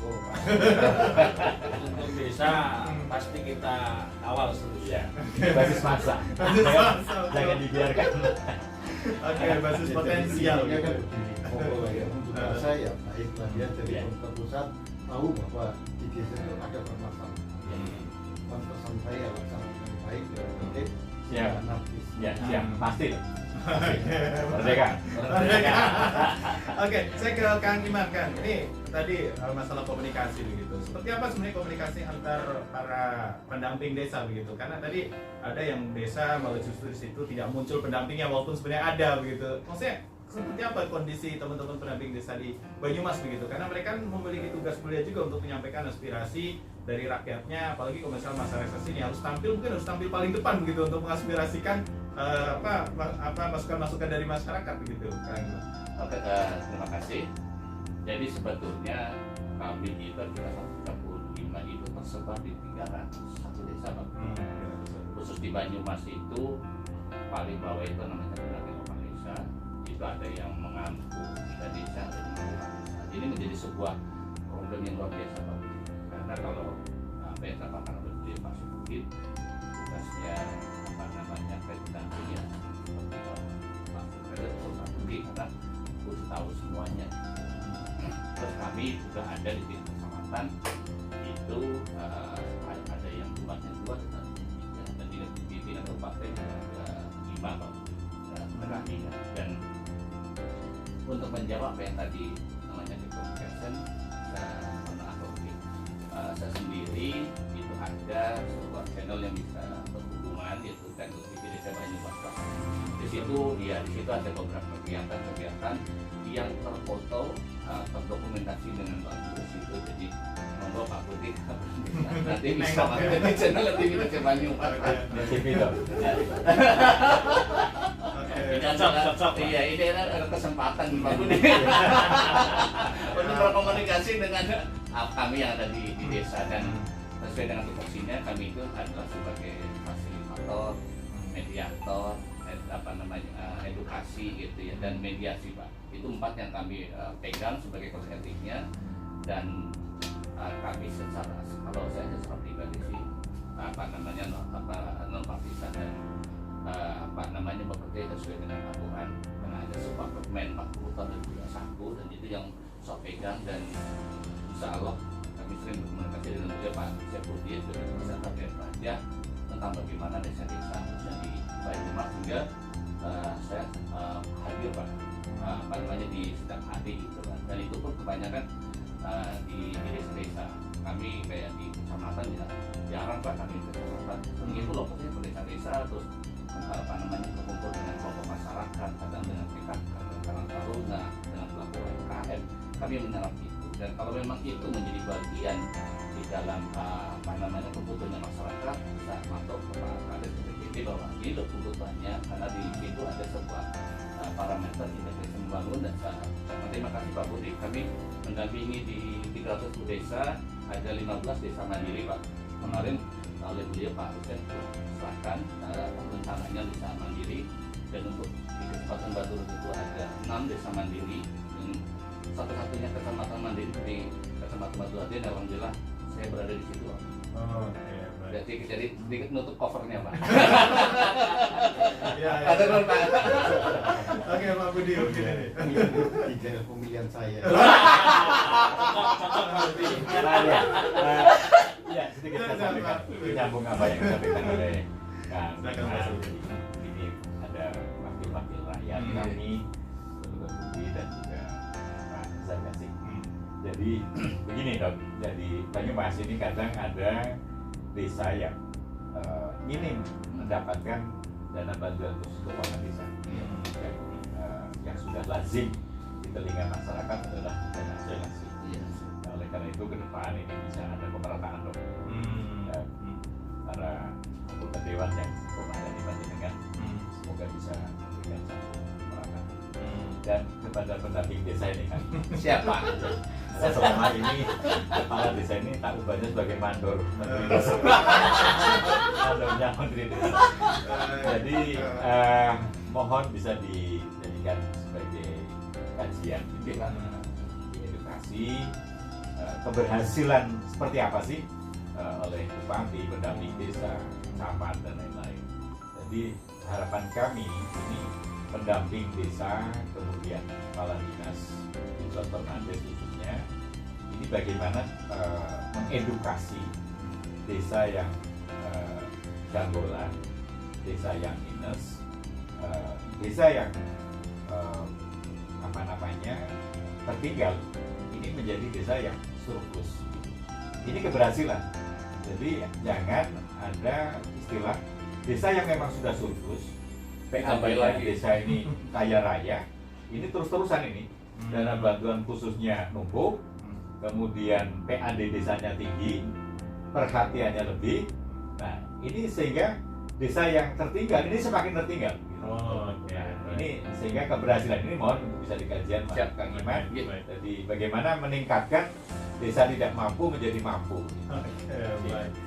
Untuk desa pasti kita awal seterusnya. Basis massa. Jangan dibiarkan. Oke, basis potensial. Intinya kan Gitu. begini, pokoknya untuk rasa ya baiklah ya dari Ya. pemerintah pusat tahu bahwa di desa itu ada permasalahan. Pesan saya laksanakan dengan baik dan tertib. Siap. Anarkis. Ya, siap, pasti. Merdeka. Oke, saya ke Kang Iman kan. Ini tadi masalah komunikasi begitu. Seperti apa sebenarnya komunikasi antar para pendamping desa begitu? Karena tadi ada yang desa malah justru di situ tidak muncul pendampingnya walaupun sebenarnya ada begitu. Maksudnya seperti apa kondisi teman-teman pendamping desa di Banyumas begitu? Karena mereka kan memiliki tugas mulia juga untuk menyampaikan aspirasi dari rakyatnya, apalagi kalau misalnya masa reses ini harus tampil paling depan begitu untuk mengaspirasikan masukan-masukan dari masyarakat begitu, Kang Iman. Oke, terima kasih. Jadi sebetulnya kami di Banyumas 35 itu tersebar di 301 desa, Pak. Khusus di Banyumas itu paling bawah itu namanya pendamping lokal desa. Itu ada yang mengampu 3 desa, ada yang mengampu 4 desa. Ini menjadi sebuah problem yang luar biasa, Pak. Karena kalau apa yang dikatakan oleh Pak Saifuddin, tugasnya apa namanya pendampingnya seperti Pak Saifuddin karena harus tahu semuanya. terus kami juga ada di tingkat kecamatan itu ada yang jumlahnya 2 dan di tingkat kabupaten ada 5 Pak kami dan untuk menjawab apa yang tadi namanya di communication saya sendiri itu ada sebuah channel yang bisa berhubungan yaitu channel TV Desa Banyumas. Di situ ada beberapa kegiatan yang terfoto terdokumentasi dengan bagus itu. Jadi monggo Pak Budi nanti bisa masuk di channel TV Desa Banyumas. TV dong. Cocok. Iya, ini ada kesempatan Pak Budi untuk berkomunikasi dengan kami yang ada di desa dan sesuai dengan tupoksinya kami itu adalah sebagai fasilitator, mediator, edukasi gitu ya dan mediasi Pak. Itu 4 yang kami pegang sebagai konsepnya dan kami kalau saya secara pribadi sih non partisan dan bekerja sesuai dengan aturan karena ada sebuah permen 40 tahun 2021 dan itu yang saya pegang dan insya Allah kami sering berkomunikasi dengan beliau Pak Syafruddin juga bisa terkait raja tentang bagaimana desa-desa khususnya di Banyumas hingga saya hadir Pak di setiap hari gitu Pak dan itu pun kebanyakan di desa-desa kami kayak di kecamatan ya jarang Pak kami di kecamatan itu lokasinya ke desa-desa terus berkumpul dengan kelompok masyarakat kadang dengan PKK Karang Taruna dengan pelaku UMKM kami menyerap itu dan kalau memang itu menjadi bagian di dalam kebutuhan masyarakat bisa masuk ke Pak Kades BPD bahwa ini kebutuhannya karena di situ ada sebuah parameter integrasi membangun dan terima kasih Pak Budi kami mendampingi di 300 desa ada 15 desa mandiri Pak kemarin oleh beliau Pak Hussein serahkan rencananya desa mandiri dan untuk di Kecamatan Batu itu ada 6 desa mandiri dan satu-satunya kecamatan mandiri di Kecamatan Batu Ade alhamdulillah saya berada di situ. Jadi sedikit nutup covernya Pak. Ada dong Pak. Oke Pak Budi Ide pemilihan saya. Ya, sedikit saya sampaikan menyambung apa yang disampaikan oleh Kang ini ada wakil-wakil rakyat kami Pak Budi dan juga Pak Zargasi. Jadi begini Dok, jadi Banyumas ini kadang ada desa yang minim mendapatkan dana bantuan khusus keuangan desa yang sudah lazim di telinga masyarakat adalah dana asuransi. Oleh karena itu ke depan ini bisa ada pemerataan Dok. Para anggota dewan yang komandan di Panjenengan semoga bisa memberikan satu pemerataan. Dan kepada pendamping desa ini kan Siapa? saya selama ini kepala desa ini tak ubahnya sebagai mandor menteri desa. Mandornya menteri desa. Jadi mohon bisa dijadikan sebagai kajian edukasi keberhasilan seperti apa sih oleh bupati, pendamping desa, camat dan lain-lain. Jadi harapan kami ini pendamping desa kemudian kepala dinas Dr. Nandes khususnya ini bagaimana mengedukasi desa yang janggolan, desa yang minus, desa yang tertinggal ini menjadi desa yang surplus. Ini keberhasilan. Jadi jangan ada istilah desa yang memang sudah surplus, PAD desa ini kaya raya, ini terus-terusan ini dana bantuan khususnya numpuk, kemudian PAD desanya tinggi, perhatiannya lebih. Nah ini sehingga desa yang tertinggal ini semakin tertinggal. Ini sehingga keberhasilan ini mohon bisa dikajian Pak Kang Iman. Jadi bagaimana meningkatkan desa tidak mampu menjadi mampu.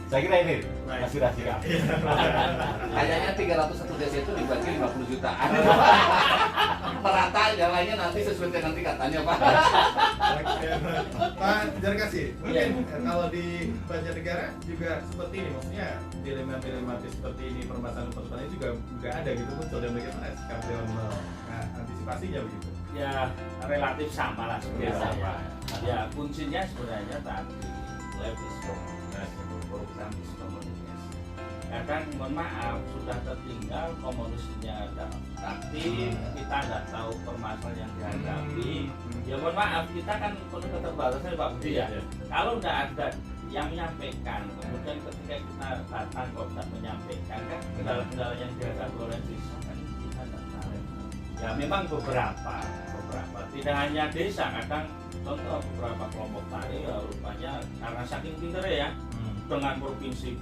Saya kira ini aspirasi kami. Kayaknya 301 desa itu dibagi 50 jutaan. Merata, yang lainnya nanti sesuai dengan tingkatannya Pak. Pak Zargasi, mungkin kalau di Banjarnegara juga seperti ini, maksudnya dilema-dilematis seperti ini, permasalahan-permasalahan juga ada gitu muncul, dan bagaimana sikap Dewan antisipasinya begitu? Ya relatif sama lah sebenarnya. Ya kuncinya sebenarnya tadi life is program is communication. Kadang mohon maaf sudah tertinggal komunikasinya ada, tapi kita nggak tahu permasalahan yang dihadapi. Ya mohon maaf, kita kan penuh keterbatasan Pak Budi ya. Kalau nggak ada yang menyampaikan, kemudian ketika kita datang kok tidak menyampaikan, kan kendala-kendala yang dihadapi oleh desa kan kita tidak tahu. Ya memang beberapa, tidak hanya desa, kadang contoh beberapa kelompok tani ya, rupanya karena saking pinter ya, dengan provinsi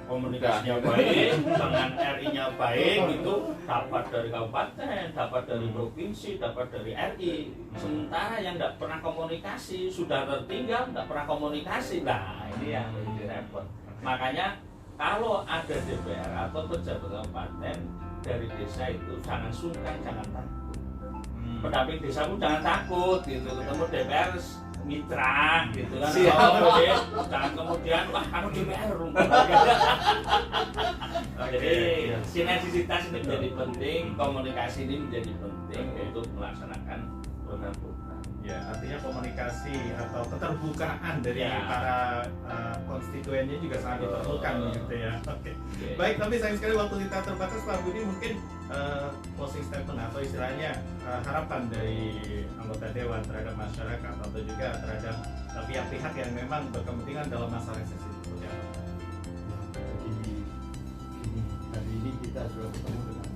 komunikasinya baik, dengan RI-nya baik, itu dapat dari kabupaten, dapat dari provinsi, dapat dari RI. Sementara yang tidak pernah komunikasi, sudah tertinggal, tidak pernah komunikasi. Nah ini yang lebih repot. Makanya kalau ada DPR atau pejabat kabupaten dari desa itu jangan sungkan, jangan takut. Pendamping desa pun jangan takut gitu, ketemu DPR mitra gitu kan. Jangan kemudian wah kamu DPR jadi sinergisitas ini menjadi penting, komunikasi ini menjadi penting untuk melaksanakan program-program. Ya, artinya komunikasi atau keterbukaan dari para konstituennya juga sangat diperlukan gitu ya. Oke. Baik, tapi sayang sekali waktu kita terbatas Pak Budi, mungkin closing statement atau istilahnya harapan dari anggota dewan terhadap masyarakat atau juga terhadap pihak-pihak yang memang berkepentingan dalam masa reses itu. Ya. Jadi gini, hari ini kita sudah ketemu dengan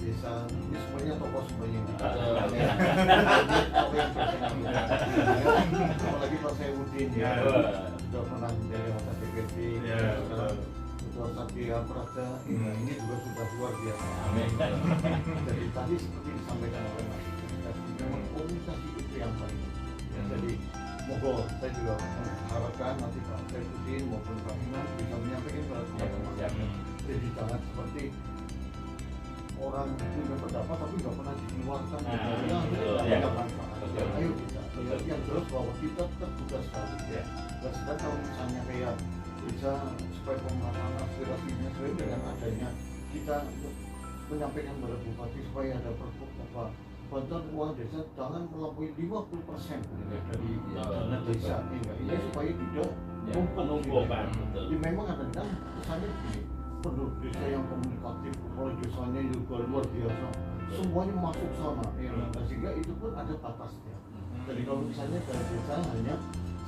desa ini semuanya tokoh semuanya yang kita apalagi Pak Saifuddin ya sudah pernah menjadi anggota DPD, ketua Satria Praja, ini juga sudah luar biasa. Jadi tadi seperti disampaikan oleh Mas, memang komunikasi itu yang paling penting. Jadi mohon saya juga mengharapkan nanti Pak Saifuddin maupun Pak Imam bisa menyampaikan kepada teman-teman. Jadi jangan seperti orang punya pendapat tapi nggak pernah dikeluarkan, tidak manfaat. Ayo kita, yang jelas bahwa kita terbuka sekali. Dan sedang kalau misalnya kayak bisa supaya pemahaman aspirasinya sesuai dengan adanya kita menyampaikan kepada Bupati supaya ada bantuan uang desa jangan melampaui 50% dari dana desa ini supaya tidak numpuk. Jadi memang ada kan kesannya begini, penduduk desa yang komunikatif, kepala desanya juga luar biasa, semuanya masuk sama, sehingga itu pun ada batasnya. Jadi kalau misalnya dari desa hanya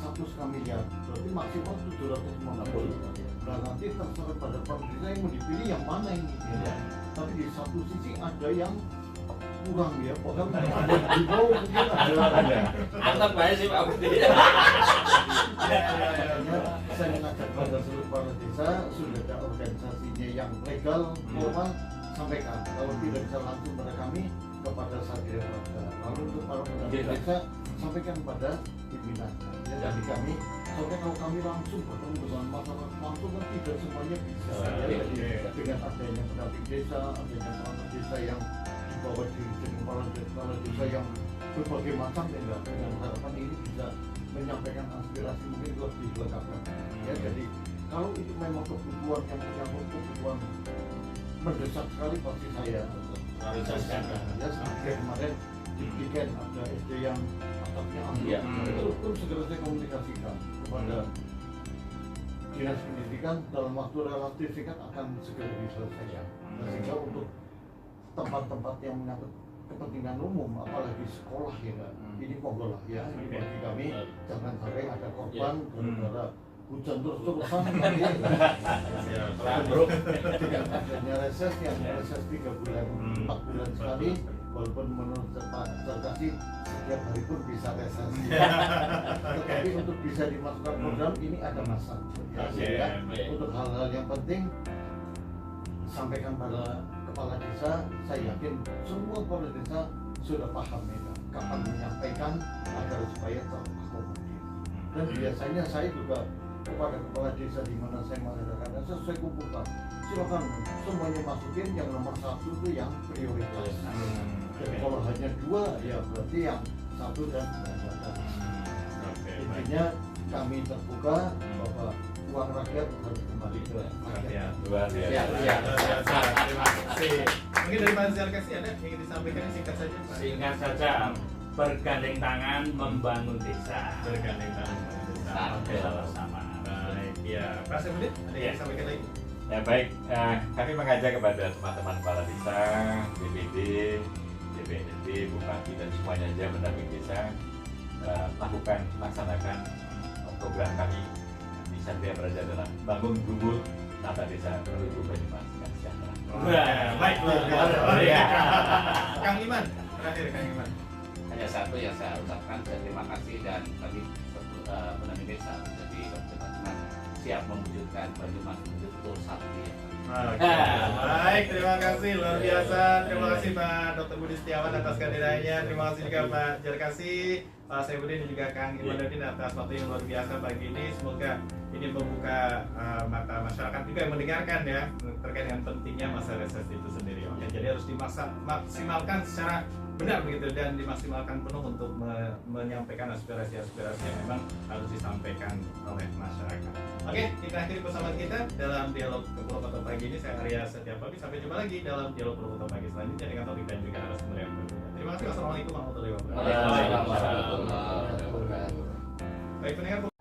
1,5 miliar, berarti maksimal 750. Nah nanti terserah pada kepala desa yang mau dipilih yang mana ini. Tapi di satu sisi ada yang kurang ya, bahkan ada di bawah mungkin ada. Anggap baik sih Pak Budi. Saya mengajak pada seluruh kepala desa sudah ada organisasinya yang legal, formal, sampaikan. Kalau tidak bisa langsung pada kami kepada Satria Praja. Lalu untuk para pendamping desa sampaikan pada pimpinan. Jadi kami sampai kalau kami langsung bertemu dengan masyarakat langsung kan tidak semuanya bisa. Jadi dengan adanya pendamping desa, adanya perangkat desa yang dibawa di kepala desa yang berbagai macam dengan harapan ini bisa menyampaikan aspirasi mungkin lebih lengkap. Jadi kalau itu memang kebutuhan yang menyangkut kebutuhan mendesak sekali pasti saya ya seperti kemarin di weekend ada SD yang atapnya ambruk, itu pun segera saya komunikasikan kepada dinas pendidikan dalam waktu relatif singkat akan segera diselesaikan. Sehingga untuk tempat-tempat yang menyangkut kepentingan umum, apalagi sekolah ya, ini monggo lah ya, ini bagi kami jangan sampai ada korban gara-gara hujan terus-terusan nanti dengan adanya reses yang reses 3 bulan 4 bulan sekali, walaupun menurut Pak Sarkasi setiap hari pun bisa reses tetapi untuk bisa dimasukkan program ini ada masa ya, untuk hal-hal yang penting sampaikan pada kepala desa. Saya yakin semua kepala desa sudah paham ya kapan menyampaikan agar supaya terakomodir. Dan biasanya saya juga kepada kepala desa di mana saya mengadakan desa, saya kumpulkan silakan semuanya masukin yang nomor 1 itu yang prioritas. Jadi kalau hanya 2 ya berarti yang 1 dan 2. Intinya kami terbuka bahwa uang rakyat harus kembali ke rakyat. Terima kasih. Mungkin dari Pak Sarkasi ada yang ingin disampaikan singkat saja Pak? Singkat saja, bergandeng tangan membangun desa. Bergandeng tangan membangun desa. Oke, Sama. baik. Ya, Pak Saifuddin, ada yang disampaikan lagi? Ya baik, kami mengajak kepada teman-teman kepala desa, BPD, DPRD, Bupati dan semuanya aja mendampingi desa laksanakan program kami di Satria Praja dalam bangun gubul tata desa menuju Banyumas yang sejahtera. Baik, luar biasa. Kang Iman, terakhir Kang Iman. Hanya satu yang saya ucapkan, saya terima kasih dan kami pendamping desa jadi Dr. Banyumas siap mewujudkan Banyumas betul-betul sakti. Oke, baik, terima kasih luar biasa. Terima kasih Pak Dr. Budi Setiawan atas kehadirannya. Terima kasih juga Pak Jarkasi, Pak Saifuddin dan juga Kang Iman Dardin atas waktu yang luar biasa pagi ini. Semoga ini membuka mata masyarakat juga yang mendengarkan ya terkait dengan pentingnya masa reses itu sendiri. Oke, jadi harus dimaksimalkan secara benar begitu dan dimaksimalkan penuh untuk menyampaikan aspirasi-aspirasi yang memang harus disampaikan oleh masyarakat. Oke, kita akhiri persamaan kita dalam dialog Purwokerto pagi ini. Saya Arya Setiapapi. Sampai jumpa lagi dalam dialog Purwokerto pagi selanjutnya dengan topik dan juga narasumber yang berbeda. Terima kasih. Wassalamualaikum warahmatullahi wabarakatuh. Waalaikumsalam warahmatullahi wabarakatuh. Baik pendengar.